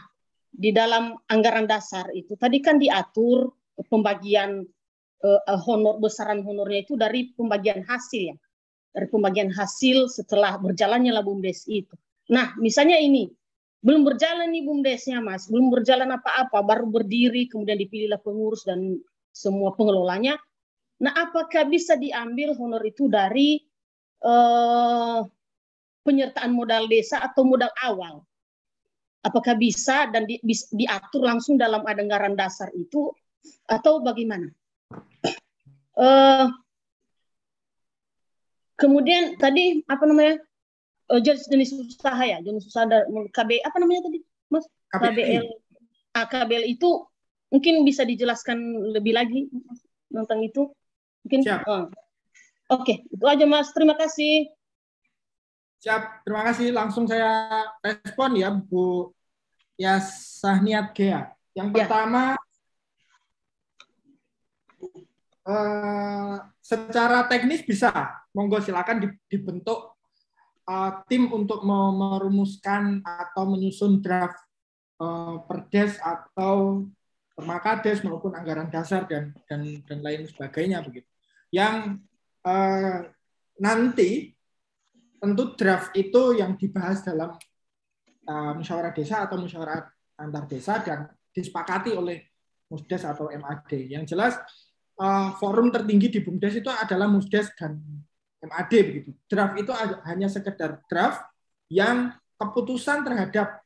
di dalam anggaran dasar itu tadi kan diatur pembagian honor, besaran honornya itu dari pembagian hasil ya. dari pembagian hasil setelah berjalannya lah BUMDes itu. Nah, misalnya ini belum berjalan nih BUMDesnya, Mas, belum berjalan apa-apa, baru berdiri, kemudian dipilihlah pengurus dan semua pengelolanya. Nah, apakah bisa diambil honor itu dari penyertaan modal desa atau modal awal? Apakah bisa dan diatur langsung dalam anggaran dasar itu atau bagaimana? Kemudian tadi apa namanya? Jenis usaha ya, jenis usaha KB apa namanya tadi, Mas? KBL. KBL itu mungkin bisa dijelaskan lebih lagi tentang itu, mungkin. Oke, itu aja Mas. Terima kasih. Siap, terima kasih. Langsung saya respon ya, Bu Yasahniat Gea. Yang pertama, secara teknis bisa, monggo silakan dibentuk tim untuk merumuskan atau menyusun draft perdes atau permakades maupun anggaran dasar dan lain sebagainya begitu. Yang nanti tentu draft itu yang dibahas dalam musyawarah desa atau musyawarah antar desa dan disepakati oleh Musdes atau MAD. Yang jelas forum tertinggi di BUMDes itu adalah Musdes dan MAD begitu. Draft itu hanya sekedar draft yang keputusan terhadap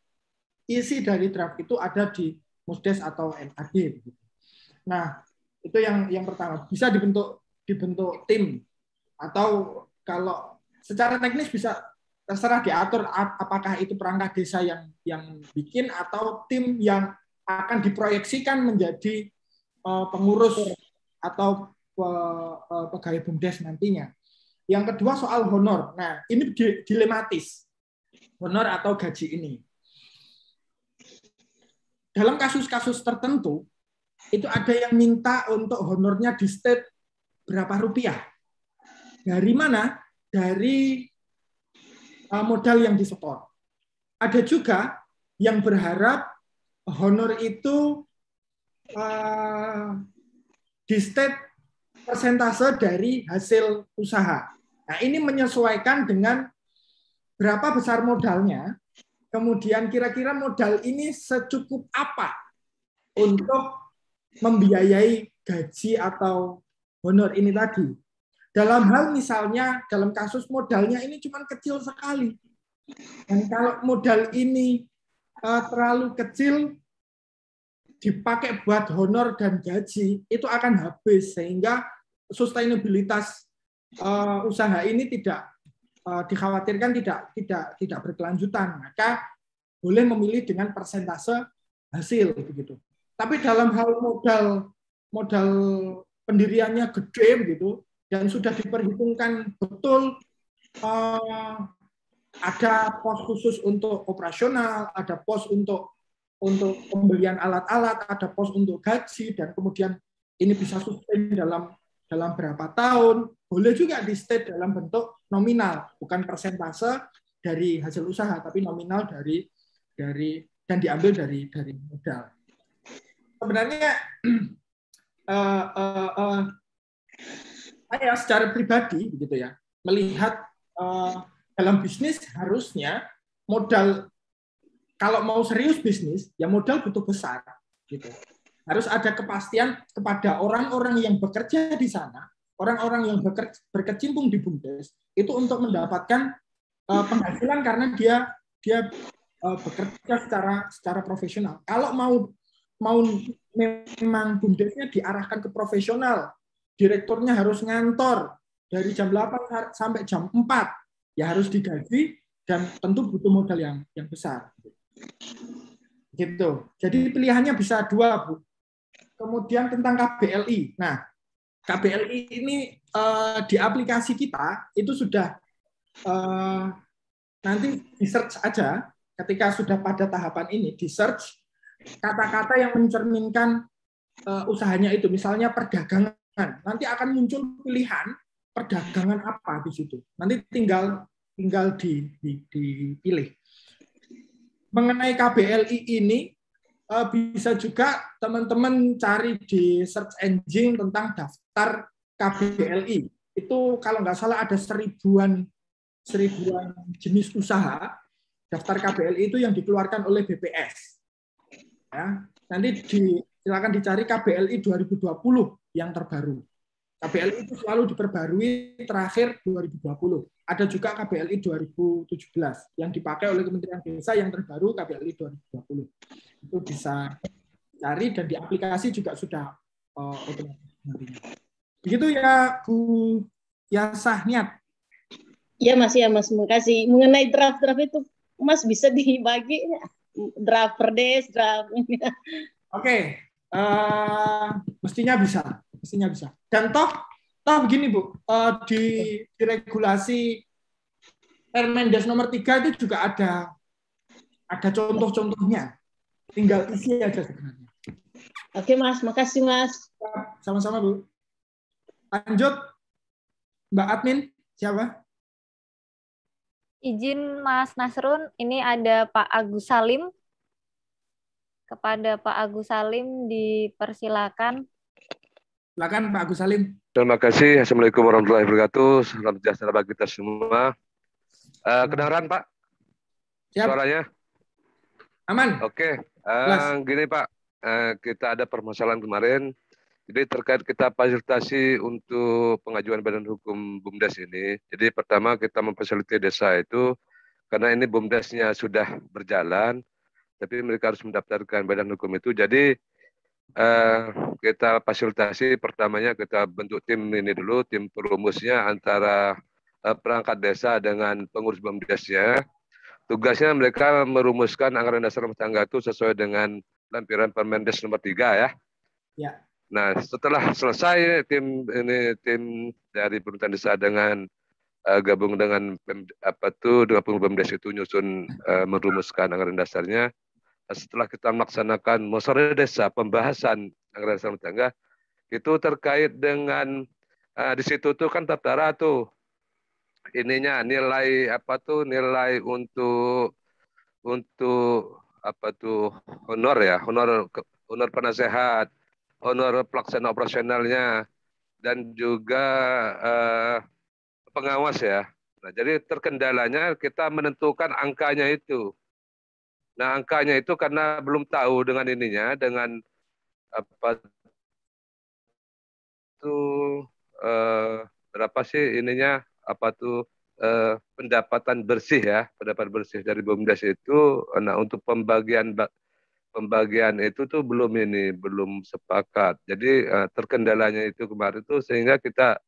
isi dari draft itu ada di Musdes atau MAD begitu. Nah, itu yang pertama. Bisa dibentuk tim atau kalau secara teknis bisa terserah diatur apakah itu perangkat desa yang bikin atau tim yang akan diproyeksikan menjadi pengurus atau pegawai BUMDes nantinya. Yang kedua soal honor. Nah, ini dilematis. Honor atau gaji ini. Dalam kasus-kasus tertentu, itu ada yang minta untuk honornya di state berapa rupiah. Dari mana? Dari modal yang disetor. Ada juga yang berharap honor itu di state persentase dari hasil usaha. Nah, ini menyesuaikan dengan berapa besar modalnya, kemudian kira-kira modal ini secukup apa untuk membiayai gaji atau honor ini tadi. Dalam hal misalnya, dalam kasus modalnya ini cuma kecil sekali. Dan kalau modal ini terlalu kecil, dipakai buat honor dan gaji, itu akan habis. Sehingga sustainabilitas usaha ini dikhawatirkan tidak berkelanjutan. Maka boleh memilih dengan persentase hasil. Begitu. Tapi dalam hal modal pendiriannya gede, begitu, dan sudah diperhitungkan betul ada pos khusus untuk operasional, ada pos untuk pembelian alat-alat, ada pos untuk gaji, dan kemudian ini bisa sustain dalam berapa tahun, boleh juga di state dalam bentuk nominal, bukan persentase dari hasil usaha, tapi nominal dari dan diambil dari modal. Sebenarnya saya secara pribadi begitu ya, melihat dalam bisnis harusnya modal, kalau mau serius bisnis, ya modal butuh besar. Gitu. Harus ada kepastian kepada orang-orang yang bekerja di sana, orang-orang yang berkecimpung di BUMDes, itu untuk mendapatkan penghasilan karena dia bekerja secara profesional. Kalau mau memang BUMDesnya diarahkan ke profesional, direkturnya harus ngantor dari jam 8 sampai jam 4, ya harus digaji dan tentu butuh modal yang besar. Gitu. Jadi pilihannya bisa dua, Bu. Kemudian tentang KBLI. Nah, KBLI ini di aplikasi kita itu sudah nanti di search aja ketika sudah pada tahapan ini, di search kata-kata yang mencerminkan usahanya itu, misalnya perdagangan. Nanti akan muncul pilihan perdagangan apa di situ. Nanti tinggal dipilih. Mengenai KBLI ini bisa juga teman-teman cari di search engine tentang daftar KBLI. itu kalau nggak salah ada seribuan jenis usaha daftar KBLI itu yang dikeluarkan oleh BPS. Ya, nanti silakan dicari KBLI 2020 yang terbaru. KBLI itu selalu diperbarui terakhir 2020. Ada juga KBLI 2017 yang dipakai oleh Kementerian Desa yang terbaru KBLI 2020. Itu bisa cari dan di aplikasi juga sudah otomatis nantinya. Begitu ya Bu Yasahniat. Ya Mas, terima kasih. Mengenai draft-draft itu, Mas bisa dibagi draft perdes, draft. Oke, mestinya bisa. Dan toh begini Bu, di regulasi Permendes nomor 3 itu juga ada contoh-contohnya. Tinggal isi aja sebenarnya. Oke Mas, makasih Mas. Sama-sama Bu. Lanjut, Mbak Admin, siapa? Izin Mas Nasrun, ini ada Pak Agus Salim. Kepada Pak Agus Salim dipersilakan. Silakan Pak Agus Salim. Terima kasih. Assalamualaikum warahmatullahi wabarakatuh. Salam sejahtera bagi kita semua. Kedengaran Pak? Siap. Suaranya? Aman. Oke. Gini Pak, kita ada permasalahan kemarin. Jadi terkait kita fasilitasi untuk pengajuan badan hukum BUMDes ini. Jadi pertama kita memfasilitasi desa itu karena ini BUMDesnya sudah berjalan, tapi mereka harus mendaftarkan badan hukum itu. Jadi kita fasilitasi, pertamanya kita bentuk tim ini dulu, tim perumusnya antara perangkat desa dengan pengurus BUMDesnya. Tugasnya mereka merumuskan anggaran dasar rumah tangga itu sesuai dengan lampiran Permendes nomor 3 ya. Ya. Nah, setelah selesai tim dari pemerintahan desa dengan gabung dengan dengan BUMDes itu nyusun merumuskan anggaran dasarnya. Setelah kita melaksanakan musyawarah desa pembahasan anggaran dasar rumah tangga itu terkait dengan di situ tuh kan tertera tuh ininya nilai nilai untuk honor ya, honor penasehat, honor pelaksana operasionalnya, dan juga pengawas ya. Nah, jadi terkendalanya kita menentukan angkanya itu. Nah, angkanya itu karena belum tahu dengan ininya, dengan berapa sih ininya, pendapatan bersih ya, pendapat bersih dari BUMDes itu. Nah, untuk pembagian itu tuh belum sepakat. Jadi terkendalanya itu kemarin tuh sehingga kita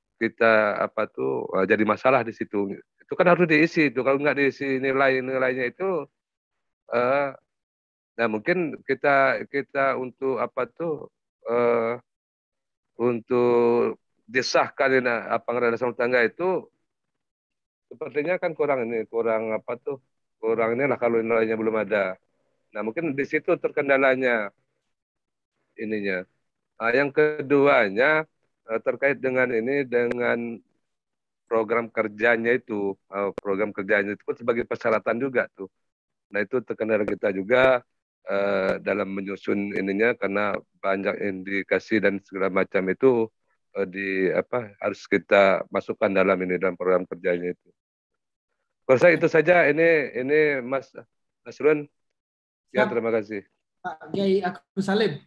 jadi masalah di situ. Itu kan harus diisi itu. Kalau nggak diisi nilainya itu, nah mungkin kita untuk untuk disahkan anggaran dasar rumah tangga itu sepertinya kan kurang inilah kalau nilainya belum ada. Nah, mungkin di situ terkendalanya ininya. Yang keduanya terkait dengan program kerjanya itu. Program kerjanya itu pun sebagai persyaratan juga tuh. Nah, itu terkendala kita juga dalam menyusun ininya karena banyak indikasi dan segala macam itu harus kita masukkan dalam program kerjanya itu. Kalau saya itu saja ini Mas Nasrun. Ya, terima kasih. Pak Kiai Agus Salim.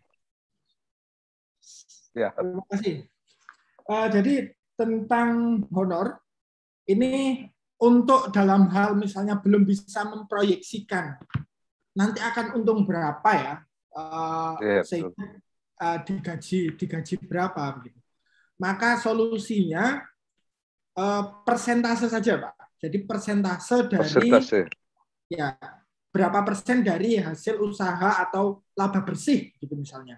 Ya. Terima kasih. Jadi tentang honor, ini untuk dalam hal misalnya belum bisa memproyeksikan nanti akan untung berapa ya, sehingga digaji berapa begitu. Maka solusinya persentase saja Pak. Jadi persentase dari ya berapa persen dari hasil usaha atau laba bersih gitu misalnya.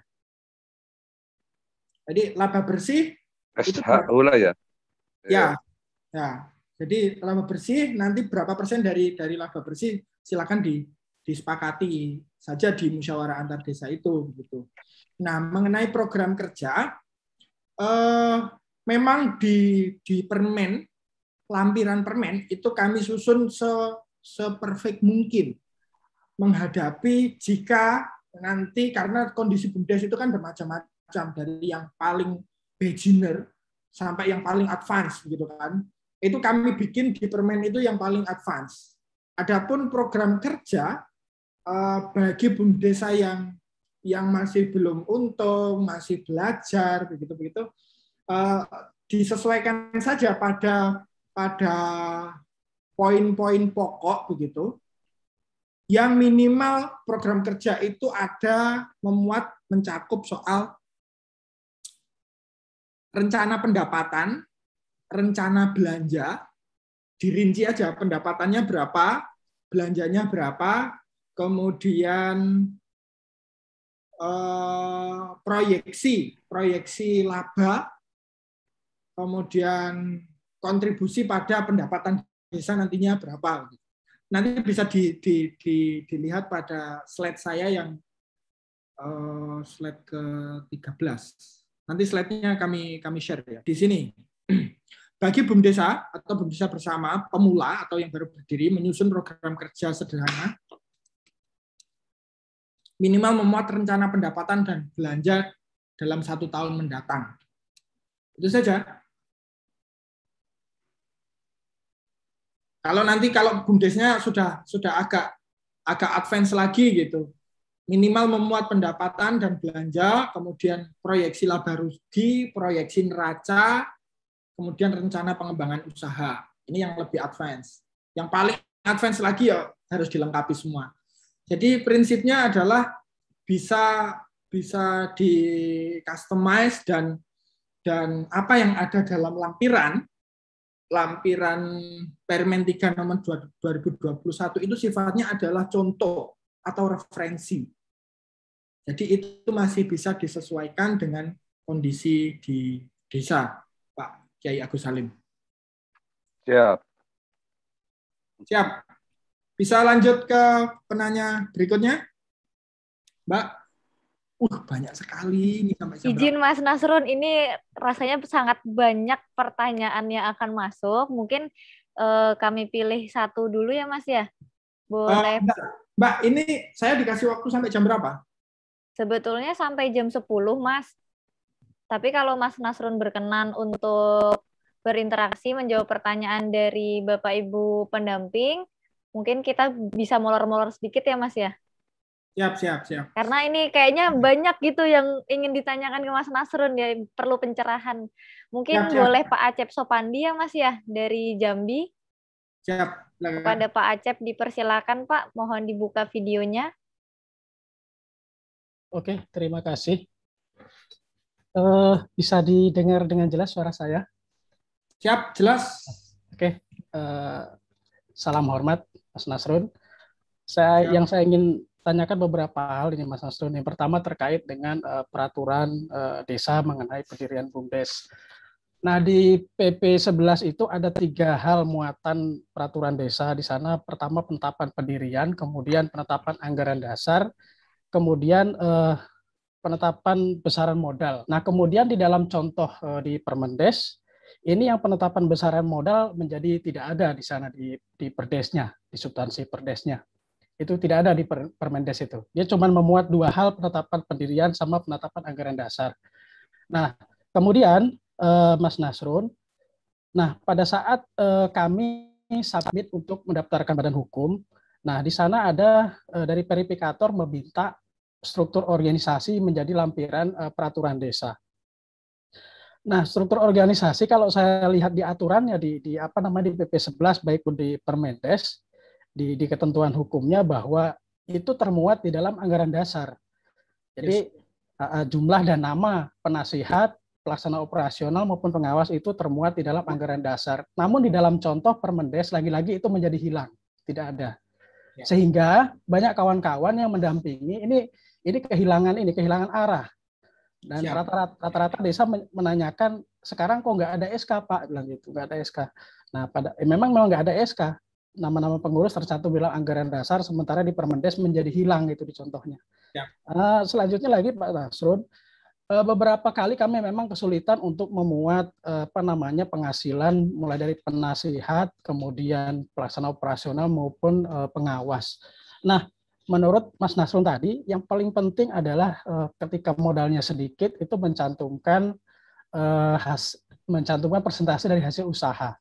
Jadi laba bersih itu ya. Ya. Jadi laba bersih nanti berapa persen dari laba bersih silakan disepakati saja di musyawarah antar desa itu gitu. Nah, mengenai program kerja memang di permen, lampiran permen itu kami susun seperfect mungkin menghadapi jika nanti, karena kondisi BUMDes itu kan bermacam-macam, dari yang paling beginner sampai yang paling advance gitu kan. Itu kami bikin di Permen itu yang paling advance. Adapun program kerja bagi BUMDesa yang masih belum untung, masih belajar begitu disesuaikan saja pada poin-poin pokok begitu. Yang minimal program kerja itu ada mencakup soal rencana pendapatan, rencana belanja, dirinci aja pendapatannya berapa, belanjanya berapa, kemudian proyeksi laba, kemudian kontribusi pada pendapatan desa nantinya berapa. Nanti bisa dilihat pada slide saya yang slide ke-13. Nanti slide-nya kami share ya. Di sini, bagi BUMDesa atau BUMDesa bersama, pemula atau yang baru berdiri, menyusun program kerja sederhana, minimal memuat rencana pendapatan dan belanja dalam 1 tahun mendatang. Itu saja. Kalau BUMDesnya sudah agak advance lagi gitu, minimal memuat pendapatan dan belanja, kemudian proyeksi laba rugi, proyeksi neraca, kemudian rencana pengembangan usaha. Ini yang lebih advance. Yang paling advance lagi ya harus dilengkapi semua. Jadi prinsipnya adalah bisa di customize dan apa yang ada dalam lampiran Permen 3 nomor 2021 itu sifatnya adalah contoh atau referensi. Jadi itu masih bisa disesuaikan dengan kondisi di desa, Pak Kiai Agus Salim. Siap. Bisa lanjut ke penanya berikutnya, Mbak? Banyak sekali ini sampai jam Izin Mas Nasrun, ini rasanya sangat banyak pertanyaan yang akan masuk. Mungkin kami pilih satu dulu ya Mas ya. Boleh. Mbak, ini saya dikasih waktu sampai jam berapa? Sebetulnya sampai jam 10 Mas. Tapi kalau Mas Nasrun berkenan untuk berinteraksi menjawab pertanyaan dari Bapak Ibu pendamping, mungkin kita bisa molor-molor sedikit ya Mas ya. Siap. Karena ini kayaknya banyak gitu yang ingin ditanyakan ke Mas Nasrun ya, perlu pencerahan. Mungkin siap. boleh Pak Acep Sopandi ya Mas ya, dari Jambi. Siap. Kepada Pak Acep dipersilakan Pak, mohon dibuka videonya. Oke, terima kasih. Bisa didengar dengan jelas suara saya? Siap, jelas. Oke, salam hormat Mas Nasrun. Yang saya ingin tanyakan beberapa hal ini Mas Nasrun. Yang pertama terkait dengan peraturan desa mengenai pendirian BUMDes. Nah, di PP 11 itu ada 3 hal muatan peraturan desa di sana. Pertama penetapan pendirian, kemudian penetapan anggaran dasar, kemudian penetapan besaran modal. Nah, kemudian di dalam contoh di Permendes, ini yang penetapan besaran modal menjadi tidak ada di sana di Perdesnya, di substansi Perdesnya. Itu tidak ada di Permendes itu. Dia cuma memuat 2 hal, penetapan pendirian sama penetapan anggaran dasar. Nah, kemudian Mas Nasrun, nah pada saat kami submit untuk mendaftarkan badan hukum, nah di sana ada dari verifikator meminta struktur organisasi menjadi lampiran peraturan desa. Nah, struktur organisasi kalau saya lihat di aturannya di PP 11 baik pun di Permendes, di ketentuan hukumnya bahwa itu termuat di dalam anggaran dasar. Jadi jumlah dan nama penasihat, pelaksana operasional maupun pengawas itu termuat di dalam anggaran dasar. Namun di dalam contoh Permendes lagi-lagi itu menjadi hilang, tidak ada. Sehingga banyak kawan-kawan yang mendampingi ini kehilangan arah. Dan rata-rata desa menanyakan sekarang kok nggak ada SK Pak, bilang gitu, nggak ada SK. Nah, memang nggak ada SK. Nama-nama pengurus tercantum bilang anggaran dasar, sementara di Permendes menjadi hilang itu di contohnya. Selanjutnya lagi Pak Nasrun, beberapa kali kami memang kesulitan untuk memuat penghasilan mulai dari penasihat, kemudian pelaksana operasional maupun pengawas. Nah, menurut Mas Nasrun tadi, yang paling penting adalah ketika modalnya sedikit itu mencantumkan mencantumkan persentase dari hasil usaha.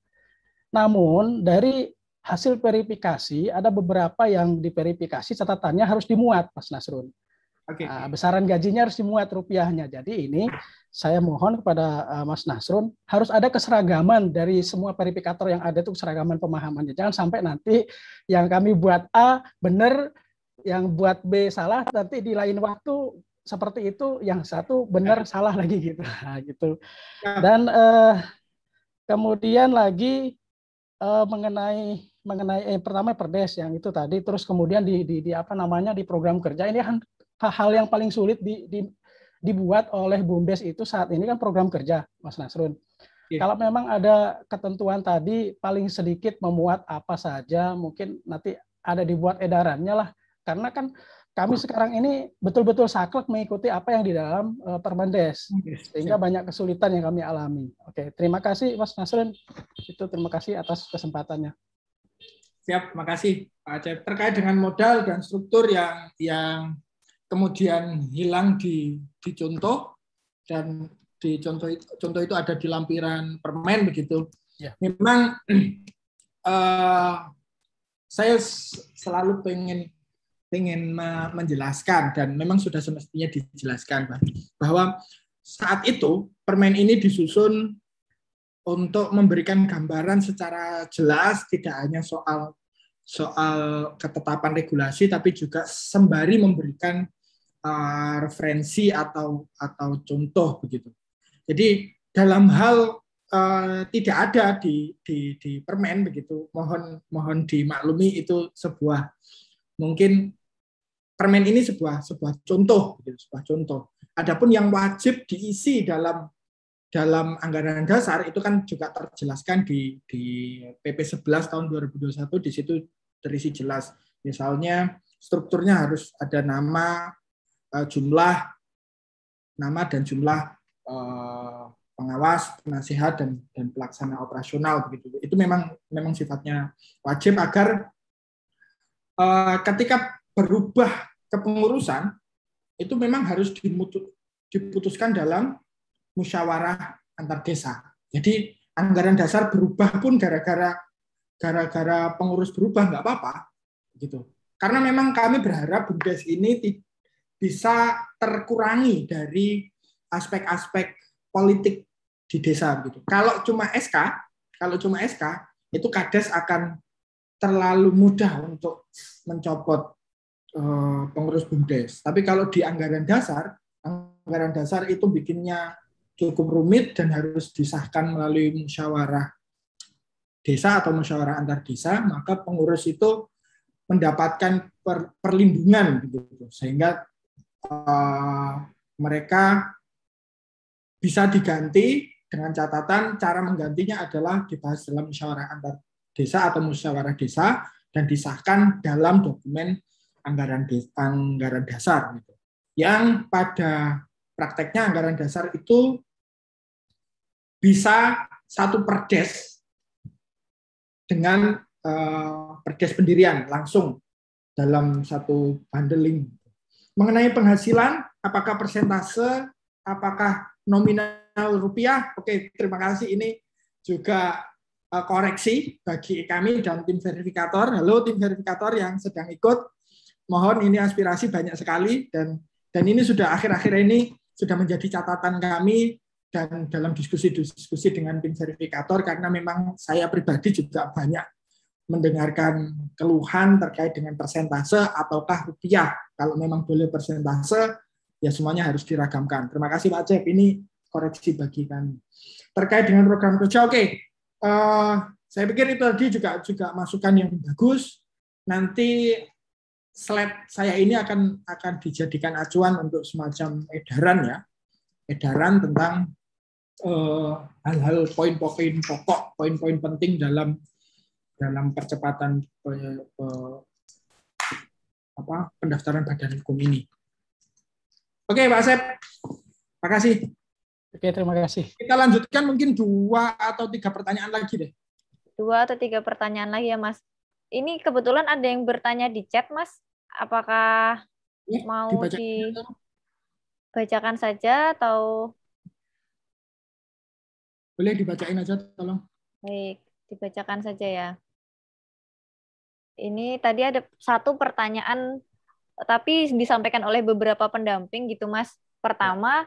Namun dari hasil verifikasi ada beberapa yang diverifikasi catatannya harus dimuat, Mas Nasrun. Besaran gajinya harus dimuat rupiahnya. Jadi ini saya mohon kepada Mas Nasrun harus ada keseragaman dari semua verifikator yang ada, itu keseragaman pemahamannya. Jangan sampai nanti yang kami buat A benar, yang buat B salah, nanti di lain waktu seperti itu, yang satu benar salah lagi gitu. Nah, gitu. Dan kemudian lagi mengenai pertama perdes yang itu tadi, terus kemudian di apa namanya di program kerja ini kan hal yang paling sulit dibuat oleh BUMDes itu saat ini kan program kerja, Mas Nasrun. Kalau memang ada ketentuan tadi paling sedikit memuat apa saja, mungkin nanti ada dibuat edarannya lah, karena kan kami sekarang ini betul-betul saklek mengikuti apa yang di dalam Permendes, sehingga banyak kesulitan yang kami alami. Oke, terima kasih Mas Nasrun. Itu terima kasih atas kesempatannya. Siap, makasih Pak Acep. Terkait dengan modal dan struktur yang kemudian hilang di contoh, dan di contoh itu ada di lampiran permen begitu. Ya. Memang saya selalu pengen menjelaskan, dan memang sudah semestinya dijelaskan bahwa saat itu permen ini disusun untuk memberikan gambaran secara jelas, tidak hanya soal ketetapan regulasi, tapi juga sembari memberikan referensi atau contoh begitu. Jadi dalam hal tidak ada di permen begitu, mohon dimaklumi, itu sebuah mungkin permen ini sebuah contoh, sebuah contoh. Adapun yang wajib diisi dalam anggaran dasar itu kan juga terjelaskan di PP 11 tahun 2021, di situ terisi jelas. Misalnya strukturnya harus ada nama, nama dan jumlah pengawas, penasihat dan pelaksana operasional begitu. Itu memang sifatnya wajib agar ketika berubah kepengurusan itu memang harus diputuskan dalam musyawarah antar desa. Jadi anggaran dasar berubah pun gara-gara pengurus berubah nggak apa-apa, gitu. Karena memang kami berharap BUMDes ini bisa terkurangi dari aspek-aspek politik di desa, gitu. Kalau cuma SK itu Kades akan terlalu mudah untuk mencopot pengurus BUMDes. Tapi kalau di anggaran dasar itu bikinnya cukup rumit dan harus disahkan melalui musyawarah desa atau musyawarah antar desa, maka pengurus itu mendapatkan perlindungan begitu, sehingga mereka bisa diganti dengan catatan cara menggantinya adalah dibahas dalam musyawarah antar desa atau musyawarah desa dan disahkan dalam dokumen anggaran dasar gitu. Yang pada prakteknya anggaran dasar itu bisa satu perdes dengan perdes pendirian langsung dalam satu bundling. Mengenai penghasilan, apakah persentase, apakah nominal rupiah? Oke, terima kasih. Ini juga koreksi bagi kami dan tim verifikator. Halo tim verifikator yang sedang ikut. Mohon, ini aspirasi banyak sekali dan ini sudah akhir-akhir ini sudah menjadi catatan kami dan dalam diskusi dengan tim verifikator, karena memang saya pribadi juga banyak mendengarkan keluhan terkait dengan persentase ataukah rupiah. Kalau memang boleh persentase, ya semuanya harus diragamkan. Terima kasih Pak Cep, ini koreksi bagi kami. Terkait dengan program kerja, oke. Saya pikir itu tadi juga masukan yang bagus. Nanti slide saya ini akan dijadikan acuan untuk semacam edaran ya. Edaran tentang hal-hal poin-poin pokok, poin-poin penting dalam percepatan pendaftaran badan hukum ini. Oke, Pak Asep. Terima kasih. Oke, terima kasih. Kita lanjutkan mungkin 2 atau 3 pertanyaan lagi deh. 2 atau 3 pertanyaan lagi ya, Mas. Ini kebetulan ada yang bertanya di chat, Mas. Apakah mau dibacakan saja atau Boleh dibacain aja, tolong. Baik, dibacakan saja ya. Ini tadi ada satu pertanyaan, tapi disampaikan oleh beberapa pendamping gitu, Mas. Pertama,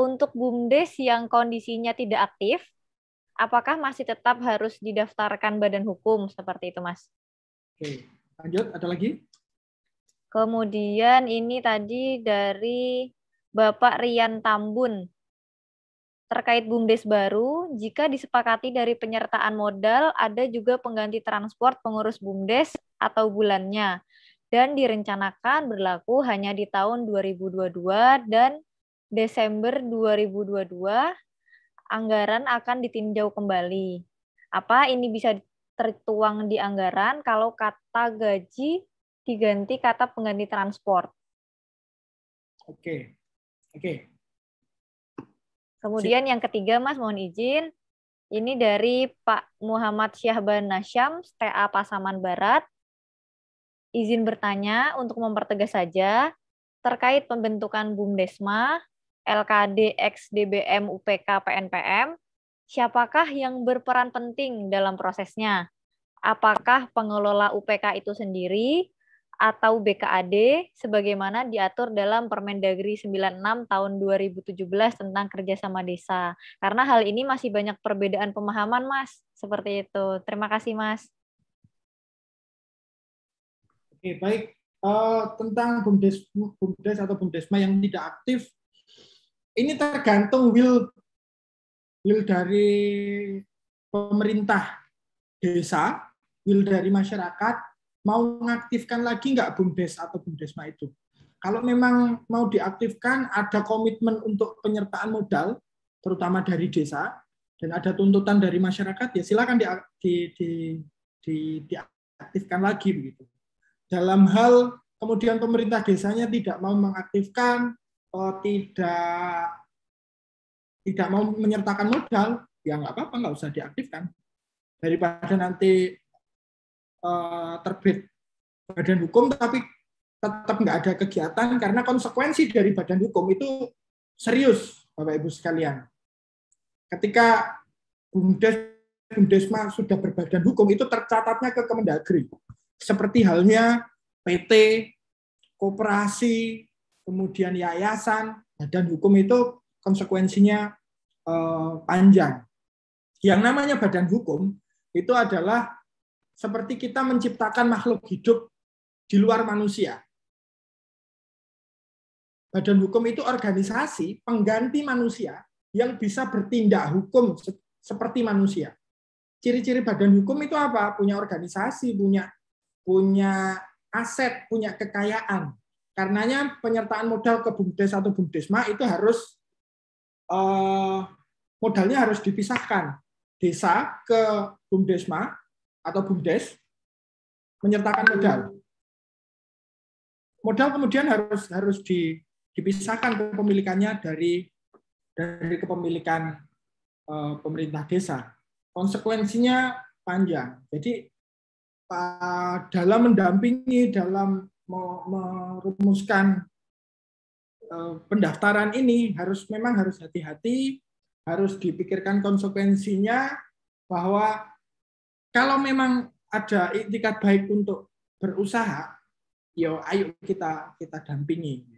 untuk BUMDes yang kondisinya tidak aktif, apakah masih tetap harus didaftarkan badan hukum? Seperti itu, Mas. Oke, lanjut. Ada lagi? Kemudian ini tadi dari Bapak Rian Tambun. Terkait BUMDes baru, jika disepakati dari penyertaan modal, ada juga pengganti transport pengurus BUMDes atau bulannya, dan direncanakan berlaku hanya di tahun 2022 dan Desember 2022, anggaran akan ditinjau kembali. Apa ini bisa tertuang di anggaran kalau kata gaji diganti kata pengganti transport? Oke. Kemudian yang ketiga, Mas, mohon izin. Ini dari Pak Muhammad Syahban Nasyam, TA Pasaman Barat. Izin bertanya untuk mempertegas saja, terkait pembentukan BUMDesma, LKD XDBM UPK PNPM, siapakah yang berperan penting dalam prosesnya? Apakah pengelola UPK itu sendiri, atau BKAD sebagaimana diatur dalam Permendagri 96 tahun 2017 tentang kerjasama desa. Karena hal ini masih banyak perbedaan pemahaman, Mas. Seperti itu. Terima kasih, Mas. Oke, baik. Tentang BUMDes atau BUMDesma yang tidak aktif, ini tergantung will dari pemerintah desa, will dari masyarakat, mau mengaktifkan lagi nggak BUMDes atau BUMDesma itu. Kalau memang mau diaktifkan, ada komitmen untuk penyertaan modal, terutama dari desa, dan ada tuntutan dari masyarakat, ya silakan diaktifkan lagi begitu. Dalam hal kemudian pemerintah desanya tidak mau mengaktifkan, tidak mau menyertakan modal, ya nggak apa-apa, nggak usah diaktifkan. Daripada nanti terbit badan hukum tapi tetap nggak ada kegiatan, karena konsekuensi dari badan hukum itu serius, Bapak Ibu sekalian. Ketika BUMDesma sudah berbadan hukum, itu tercatatnya ke Kemendagri. Seperti halnya PT, koperasi, kemudian yayasan, badan hukum itu konsekuensinya panjang. Yang namanya badan hukum itu adalah seperti kita menciptakan makhluk hidup di luar manusia. Badan hukum itu organisasi pengganti manusia yang bisa bertindak hukum seperti manusia. Ciri-ciri badan hukum itu apa? Punya organisasi, punya aset, punya kekayaan. Karenanya penyertaan modal ke BUMDes atau BUMDesma itu harus modalnya harus dipisahkan. Desa ke BUMDesma atau BUMDes menyertakan modal. Modal kemudian harus dipisahkan kepemilikannya dari kepemilikan pemerintah desa. Konsekuensinya panjang. Jadi dalam mendampingi, dalam merumuskan pendaftaran ini memang harus hati-hati, harus dipikirkan konsekuensinya, bahwa kalau memang ada itikat baik untuk berusaha, yo ayo kita dampingi.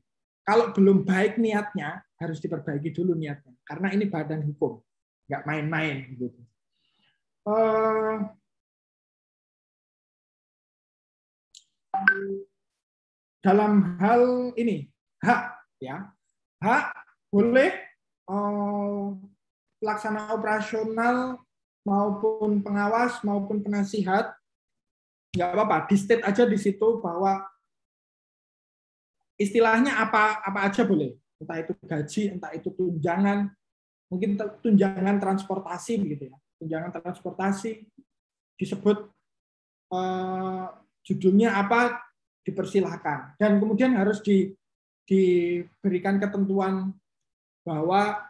Kalau belum baik niatnya, harus diperbaiki dulu niatnya, karena ini badan hukum, nggak main-main gitu. Dalam hal ini hak boleh pelaksana operasional maupun pengawas maupun penasihat, nggak apa-apa, di state aja di situ bahwa istilahnya apa aja boleh, entah itu gaji, entah itu tunjangan, mungkin tunjangan transportasi begitu ya, tunjangan transportasi disebut judulnya apa, dipersilahkan. Dan kemudian harus diberikan ketentuan bahwa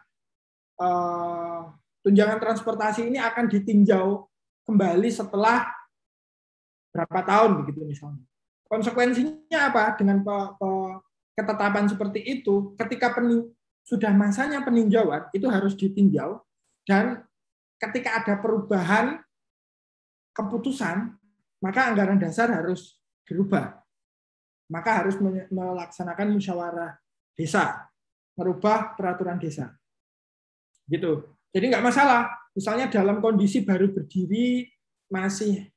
tunjangan transportasi ini akan ditinjau kembali setelah berapa tahun begitu misalnya. Konsekuensinya apa dengan ketetapan seperti itu? Ketika sudah masanya peninjauan, itu harus ditinjau Dan ketika ada perubahan keputusan, maka anggaran dasar harus dirubah. Maka harus melaksanakan musyawarah desa, merubah peraturan desa. Gitu. Jadi nggak masalah. Misalnya dalam kondisi baru berdiri, masih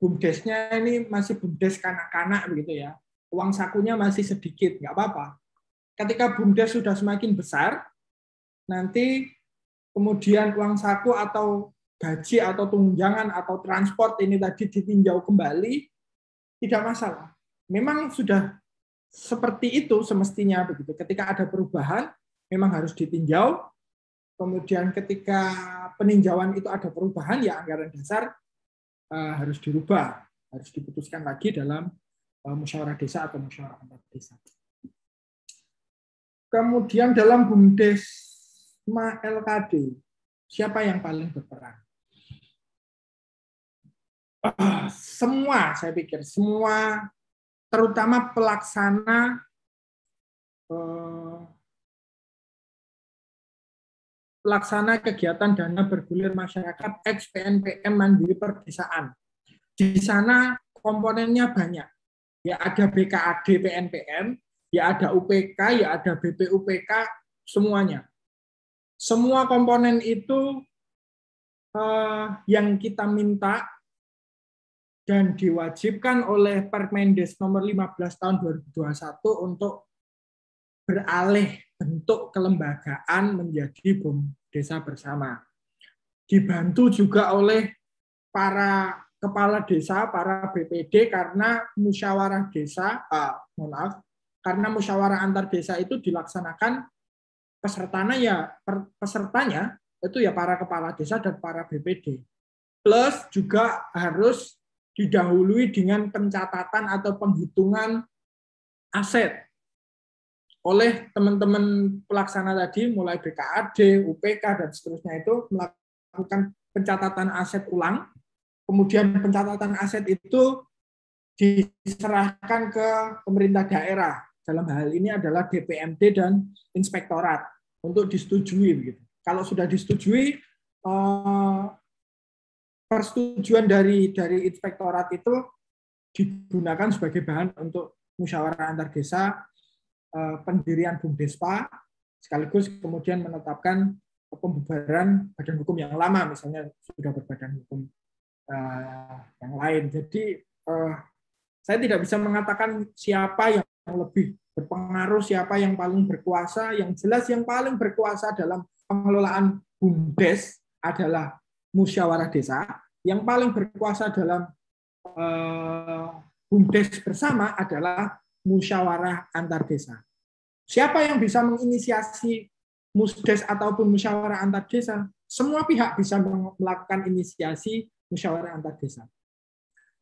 BUMDesnya ini masih BUMDes kanak-kanak begitu ya. Uang sakunya masih sedikit, nggak apa-apa. Ketika BUMDes sudah semakin besar, nanti kemudian uang saku atau gaji atau tunjangan atau transport ini tadi ditinjau kembali, tidak masalah. Memang sudah seperti itu semestinya begitu. Ketika ada perubahan, memang harus ditinjau. Kemudian ketika peninjauan itu ada perubahan, ya anggaran dasar harus dirubah, harus diputuskan lagi dalam musyawarah desa atau musyawarah antar desa. Kemudian dalam BUMDesma LKD, siapa yang paling berperan? Semua, saya pikir semua, terutama pelaksana kegiatan dana bergulir masyarakat ex-PNPM Mandiri Perdesaan. Di sana komponennya banyak. Ya ada BKAD PNPM, ya ada UPK, ya ada BPUPK, semuanya. Semua komponen itu yang kita minta dan diwajibkan oleh Permendes nomor 15 tahun 2021 untuk beralih bentuk kelembagaan menjadi BUMDesa bersama. Dibantu juga oleh para kepala desa, para BPD karena musyawarah desa, karena musyawarah antar desa itu dilaksanakan pesertanya itu ya para kepala desa dan para BPD. Plus juga harus didahului dengan pencatatan atau penghitungan aset oleh teman-teman pelaksana tadi, mulai BKAD, UPK, dan seterusnya itu melakukan pencatatan aset ulang. Kemudian pencatatan aset itu diserahkan ke pemerintah daerah. Dalam hal ini adalah DPMD dan inspektorat untuk disetujui. Begitu. Kalau sudah disetujui, persetujuan dari inspektorat itu digunakan sebagai bahan untuk musyawarah antar desa, pendirian BUMDespa, sekaligus kemudian menetapkan pembubaran badan hukum yang lama, misalnya sudah berbadan hukum yang lain. Jadi saya tidak bisa mengatakan siapa yang lebih berpengaruh, siapa yang paling berkuasa. Yang jelas yang paling berkuasa dalam pengelolaan BUMDes adalah musyawarah desa. Yang paling berkuasa dalam BUMDes bersama adalah musyawarah antar desa. Siapa yang bisa menginisiasi musdes ataupun musyawarah antar desa? Semua pihak bisa melakukan inisiasi musyawarah antar desa.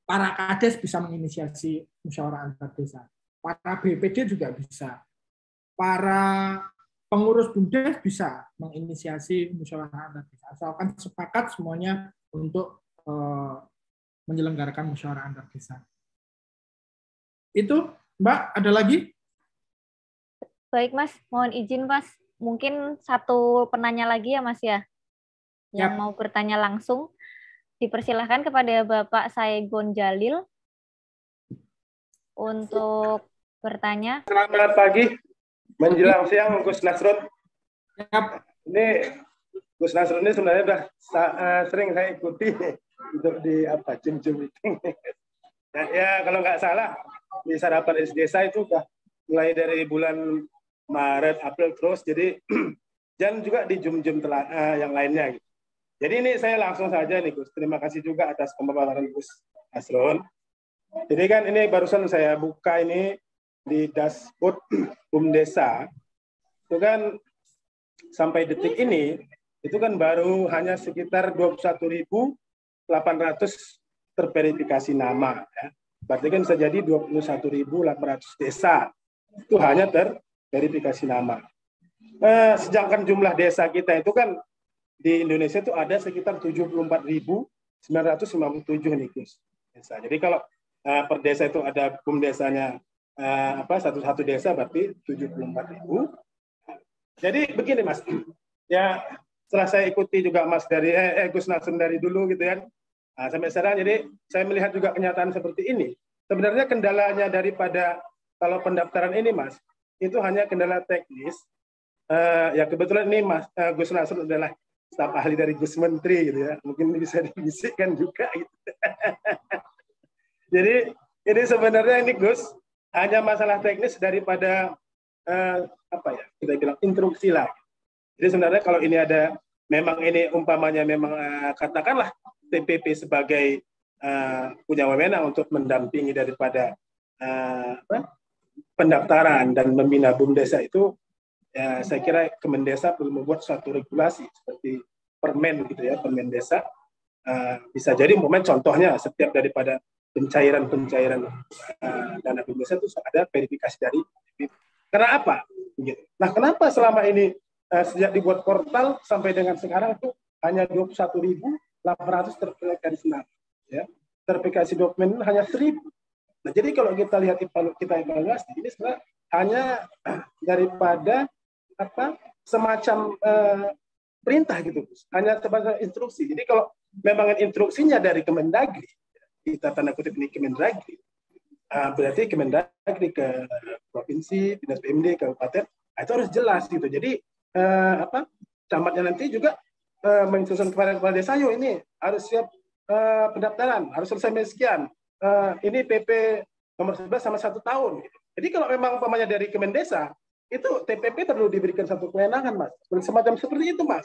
Para kades bisa menginisiasi musyawarah antar desa. Para BPD juga bisa. Para pengurus BUMDes bisa menginisiasi musyawarah antar desa. Asalkan sepakat semuanya untuk menyelenggarakan musyawarah antar desa. Itu, Mbak, ada lagi? Baik, Mas. Mohon izin, Mas. Mungkin satu penanya lagi ya, Mas ya. Yang mau bertanya langsung. Dipersilahkan kepada Bapak Saigon Jalil untuk bertanya. Selamat pagi, menjelang siang, Gus Nasrun. Ini Gus Nasrun ini sebenarnya sudah sering saya ikuti untuk di Zoom meeting. Ya kalau nggak salah di sarapan desa itu sudah mulai dari bulan Maret, April terus, jadi dan juga di Zoom yang lainnya. Gitu. Jadi ini saya langsung saja nih Gus. Terima kasih juga atas pemaparan Gus Nasrun. Jadi kan ini barusan saya buka ini di dashboard BUMDesa. Itu kan sampai detik ini itu kan baru hanya sekitar 21.800 terverifikasi nama. Ya. Berarti kan bisa jadi 21.800 desa itu hanya terverifikasi nama. Sedangkan jumlah desa kita itu kan di Indonesia itu ada sekitar 74.957 nih Gus. Desa. Jadi kalau per desa itu ada BUMDesanya satu desa berarti 74.000. Jadi begini Mas, ya setelah saya ikuti juga Mas dari Gus Nasrun dari dulu gitu kan. Nah, sampai sekarang jadi saya melihat juga kenyataan seperti ini. Sebenarnya kendalanya daripada kalau pendaftaran ini Mas, itu hanya kendala teknis. Ya kebetulan ini Mas Gus Nasrun adalah staf ahli dari Gus Menteri gitu ya. Mungkin bisa dibisikkan juga gitu. Jadi ini sebenarnya ini Gus hanya masalah teknis daripada apa ya kita bilang instruksi lah. Jadi sebenarnya kalau ini ada memang ini umpamanya memang katakanlah TPP sebagai punya wewenang untuk mendampingi daripada pendaftaran dan membina BUMDesa itu, ya, saya kira Kemendesa perlu membuat suatu regulasi seperti permen gitu ya, permen desa. Bisa jadi contohnya setiap daripada pencairan dana BUMDesa itu ada verifikasi dari TPP. Karena apa? Nah, kenapa selama ini sejak dibuat portal sampai dengan sekarang itu hanya 21.800 terverifikasi nama, ya. Terverifikasi dokumen hanya 1.000. Nah, jadi kalau kita lihat kita evaluasi ini sebenarnya hanya daripada semacam perintah gitu, hanya sebagai instruksi. Jadi kalau memang instruksinya dari Kemendagri, kita tanda kutip ini Kemendagri, berarti Kemendagri ke provinsi, dinas PMD, kabupaten, itu harus jelas gitu. Jadi camatnya nanti juga menginstruksikan kepada kepala desa, yuk ini harus siap pendaftaran, harus selesai sekian. Ini PP nomor 11 sama 1 tahun. Jadi kalau memang umpamanya dari Kemendesa, itu TPP perlu diberikan satu kewenangan, Mas. Semacam seperti itu, Mas.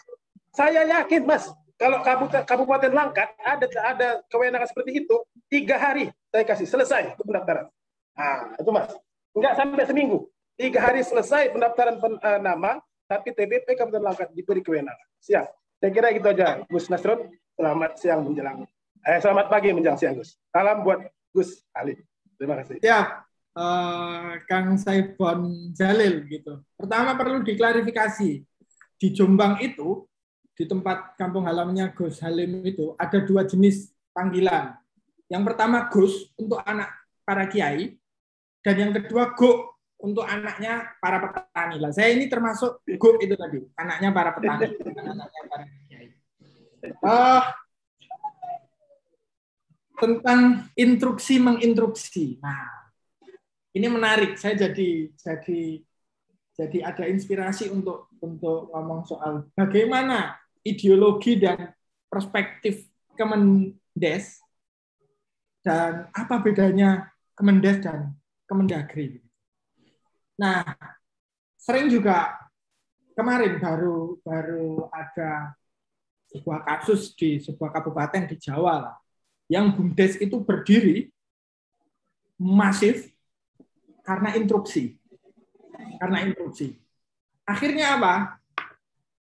Saya yakin, Mas, kalau Kabupaten Langkat ada kewenangan seperti itu, 3 hari saya kasih selesai pendaftaran. Nah, itu Mas. Enggak sampai seminggu. 3 hari selesai pendaftaran nama, tapi TPP Kabupaten Langkat diberi kewenangan. Siap. Saya kira gitu aja, Gus Nasrun. Selamat siang menjelang. Selamat pagi menjelang siang, Gus. Salam buat Gus Ali. Terima kasih. Siap. Kang Saibon Jalil gitu. Pertama perlu diklarifikasi. Di Jombang itu, di tempat kampung halamannya Gus Halim itu, ada 2 jenis panggilan. Yang pertama Gus untuk anak para kiai, dan yang kedua Go untuk anaknya para petani. Lah, saya ini termasuk Go itu tadi, anaknya para petani, anaknya para kiai. Tentang instruksi menginstruksi. Nah, ini menarik. Saya jadi ada inspirasi untuk ngomong soal bagaimana ideologi dan perspektif Kemendes dan apa bedanya Kemendes dan Kemendagri. Nah, sering juga kemarin baru ada sebuah kasus di sebuah kabupaten di Jawa lah, yang BUMDes itu berdiri masif karena instruksi. Akhirnya apa?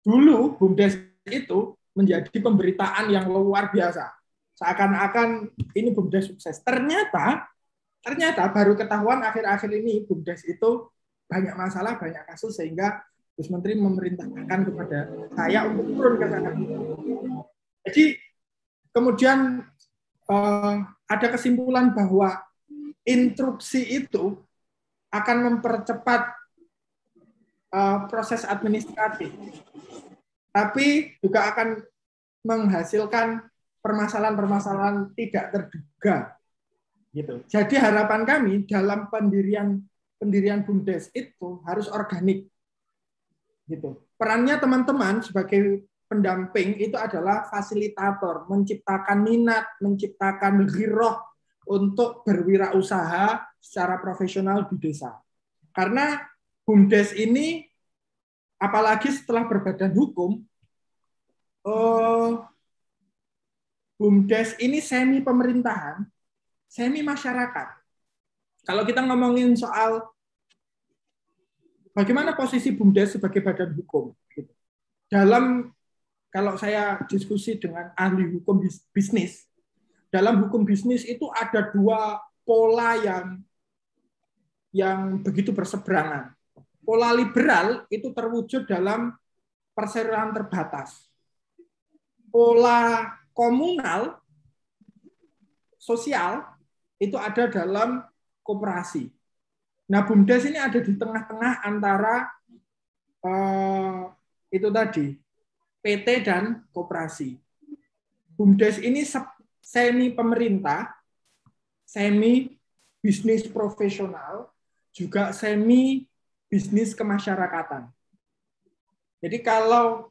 Dulu BUMDes itu menjadi pemberitaan yang luar biasa. Seakan-akan ini BUMDes sukses. Ternyata baru ketahuan akhir-akhir ini BUMDes itu banyak masalah, banyak kasus, sehingga Gus Menteri memerintahkan kepada saya untuk turun ke sana. Jadi kemudian ada kesimpulan bahwa instruksi itu akan mempercepat proses administratif, tapi juga akan menghasilkan permasalahan-permasalahan tidak terduga. Gitu. Jadi harapan kami dalam pendirian BUMDes itu harus organik. Gitu. Perannya teman-teman sebagai pendamping itu adalah fasilitator, menciptakan minat, menciptakan ghiroh untuk berwirausaha secara profesional di desa. Karena BUMDes ini, apalagi setelah berbadan hukum, BUMDes ini semi pemerintahan, semi masyarakat. Kalau kita ngomongin soal bagaimana posisi BUMDes sebagai badan hukum, kalau saya diskusi dengan ahli hukum bisnis, dalam hukum bisnis itu ada 2 pola yang begitu berseberangan. Pola liberal itu terwujud dalam perseroan terbatas. Pola komunal, sosial, itu ada dalam koperasi. Nah, BUMDes ini ada di tengah-tengah antara itu tadi, PT dan koperasi. BUMDes ini semi pemerintah, semi bisnis profesional, juga semi bisnis kemasyarakatan. Jadi kalau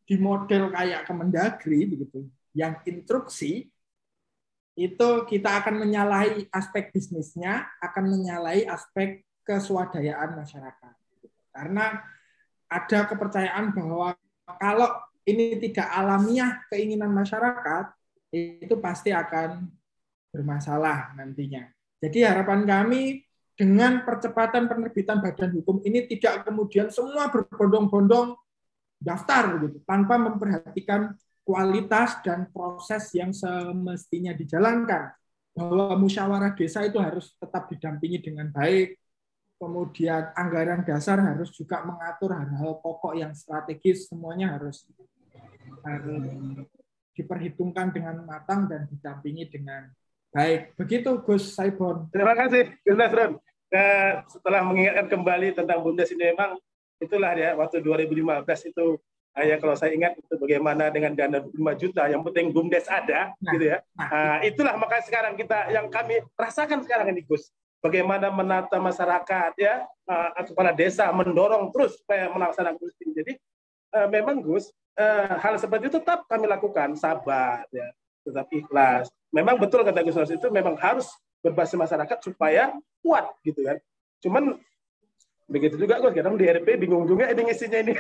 di model kayak Kemendagri begitu, yang instruksi itu kita akan menyalahi aspek bisnisnya, akan menyalahi aspek keswadayaan masyarakat. Karena ada kepercayaan bahwa kalau ini tidak alamiah keinginan masyarakat, itu pasti akan bermasalah nantinya. Jadi harapan kami dengan percepatan penerbitan badan hukum ini tidak kemudian semua berbondong-bondong daftar begitu, tanpa memperhatikan kualitas dan proses yang semestinya dijalankan. Bahwa musyawarah desa itu harus tetap didampingi dengan baik, kemudian anggaran dasar harus juga mengatur hal-hal pokok yang strategis, semuanya harus diperhitungkan dengan matang dan didampingi dengan baik. Begitu Gus Saibon. Terima kasih Gus Nasrun. Setelah mengingatkan kembali tentang BUMDes ini, memang itulah ya waktu 2015 itu ya kalau saya ingat itu bagaimana dengan dana 5 juta, yang penting BUMDes ada, gitu ya. Itulah makanya sekarang kita yang kami rasakan sekarang ini Gus, bagaimana menata masyarakat ya, kepala desa mendorong terus supaya melaksanakan ini. Jadi memang Gus, hal seperti itu tetap kami lakukan, sabar ya, tetap ikhlas. Memang betul kata Gus Nas, itu memang harus berbasis masyarakat supaya kuat gitu kan. Cuman begitu juga Gus, kadang di RP bingung juga ini ngisinya ini.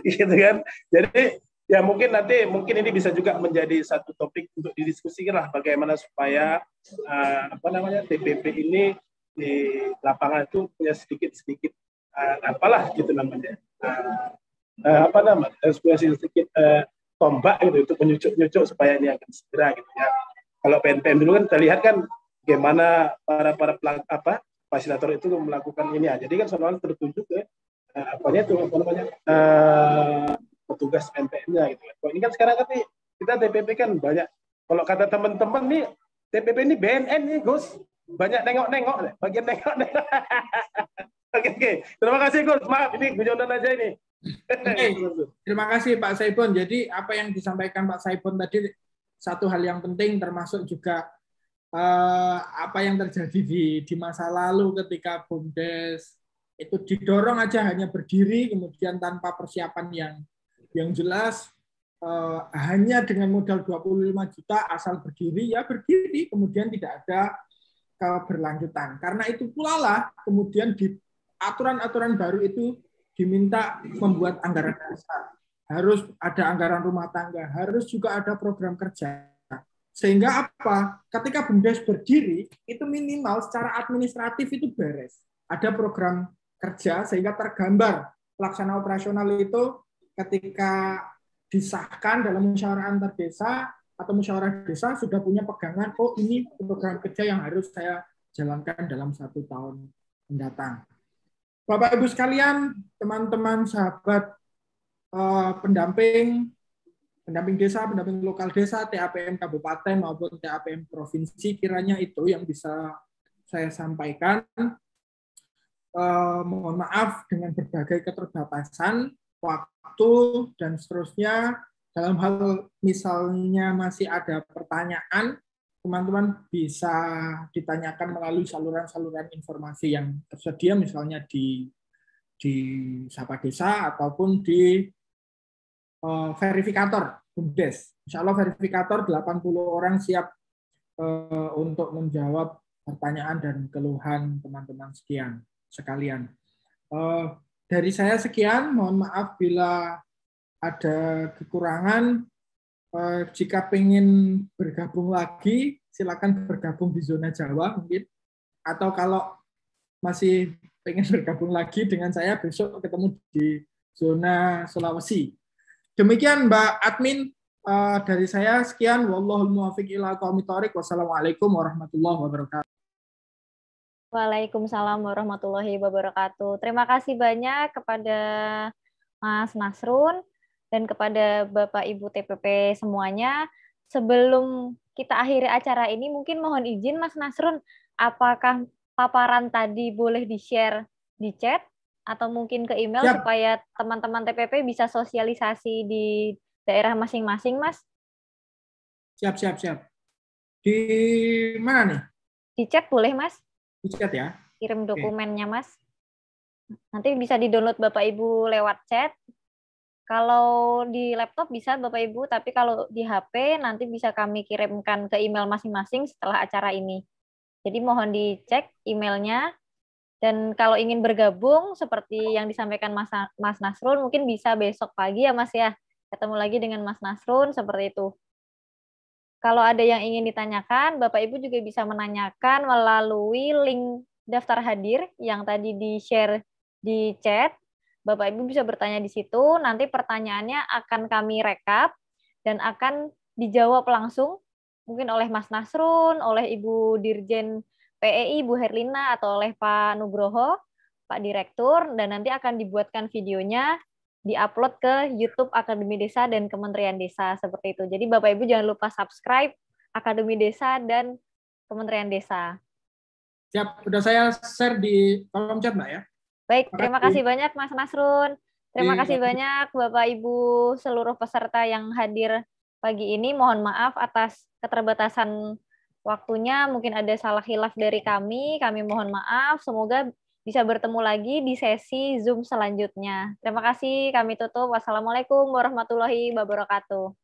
Gitu kan. Jadi ya mungkin ini bisa juga menjadi satu topik untuk didiskusikan lah, bagaimana supaya TPP ini di lapangan itu punya sedikit apalah gitu namanya. Sedikit tombak gitu untuk menyucuk supaya ini akan segera gitu ya. Kalau PNPM dulu kan kita lihat kan bagaimana para fasilitator itu melakukan ini ya. Jadi kan soal tertunjuk ya petugas PNPM-nya gitu. Kalau ini kan sekarang kan kita TPP kan banyak. Kalau kata teman-teman nih TPP ini BNN nih Gus. Banyak nengok-nengok bagian nengok-nengok. Oke. Terima kasih Gus. Maaf ini guyonan aja ini. Terima kasih Pak Saibon. Jadi apa yang disampaikan Pak Saibon tadi satu hal yang penting, termasuk juga apa yang terjadi di masa lalu ketika BUMDes itu didorong aja hanya berdiri, kemudian tanpa persiapan yang jelas, hanya dengan modal 25 juta asal berdiri, kemudian tidak ada keberlanjutan. Karena itu pula lah kemudian di aturan-aturan baru itu diminta membuat anggaran dasar, harus ada anggaran rumah tangga, harus juga ada program kerja. Sehingga apa? Ketika BUMDes berdiri, itu minimal secara administratif itu beres. Ada program kerja sehingga tergambar pelaksanaan operasional itu ketika disahkan dalam musyawarah antar desa atau musyawarah desa sudah punya pegangan, oh ini program kerja yang harus saya jalankan dalam 1 tahun mendatang. Bapak Ibu sekalian, teman-teman sahabat pendamping desa, pendamping lokal desa, TAPM kabupaten maupun TAPM provinsi, kiranya itu yang bisa saya sampaikan. Mohon maaf dengan berbagai keterbatasan waktu dan seterusnya. Dalam hal misalnya masih ada pertanyaan, teman-teman bisa ditanyakan melalui saluran-saluran informasi yang tersedia, misalnya di Sapa Desa ataupun di verifikator BUMDes. Insya Allah verifikator 80 orang siap untuk menjawab pertanyaan dan keluhan teman-teman sekalian. Dari saya sekian, mohon maaf bila ada kekurangan. Jika ingin bergabung lagi, silakan bergabung di zona Jawa mungkin. Atau kalau masih ingin bergabung lagi dengan saya, besok ketemu di zona Sulawesi. Demikian Mbak Admin, dari saya sekian. Wallahul muwaffiq ila aqwamit thoriq. Wassalamualaikum warahmatullahi wabarakatuh. Waalaikumsalam warahmatullahi wabarakatuh. Terima kasih banyak kepada Mas Nasrun dan kepada Bapak Ibu TPP semuanya. Sebelum kita akhiri acara ini, mungkin mohon izin Mas Nasrun, apakah paparan tadi boleh di-share di chat atau mungkin ke email Siap. supaya teman-teman TPP bisa sosialisasi di daerah masing-masing, Mas? Siap. Di mana nih? Di chat boleh, Mas? Di chat ya. Kirim dokumennya, Mas. Nanti bisa di-download Bapak Ibu lewat chat. Kalau di laptop bisa Bapak Ibu, tapi kalau di HP nanti bisa kami kirimkan ke email masing-masing setelah acara ini. Jadi mohon dicek emailnya. Dan kalau ingin bergabung seperti yang disampaikan Mas Nasrun, mungkin bisa besok pagi ya Mas ya. Ketemu lagi dengan Mas Nasrun seperti itu. Kalau ada yang ingin ditanyakan, Bapak Ibu juga bisa menanyakan melalui link daftar hadir yang tadi di-share di chat. Bapak Ibu bisa bertanya di situ, nanti pertanyaannya akan kami rekap dan akan dijawab langsung mungkin oleh Mas Nasrun, oleh Ibu Dirjen PEI, Bu Herlina, atau oleh Pak Nugroho, Pak Direktur, dan nanti akan dibuatkan videonya, di-upload ke YouTube Akademi Desa dan Kementerian Desa, seperti itu. Jadi Bapak Ibu jangan lupa subscribe Akademi Desa dan Kementerian Desa. Siap, udah saya share di kolom chat, Mbak ya. Baik, terima kasih banyak Mas Nasrun. Terima kasih banyak Bapak Ibu seluruh peserta yang hadir pagi ini. Mohon maaf atas keterbatasan waktunya. Mungkin ada salah khilaf dari kami mohon maaf. Semoga bisa bertemu lagi di sesi Zoom selanjutnya. Terima kasih, kami tutup. Wassalamualaikum warahmatullahi wabarakatuh.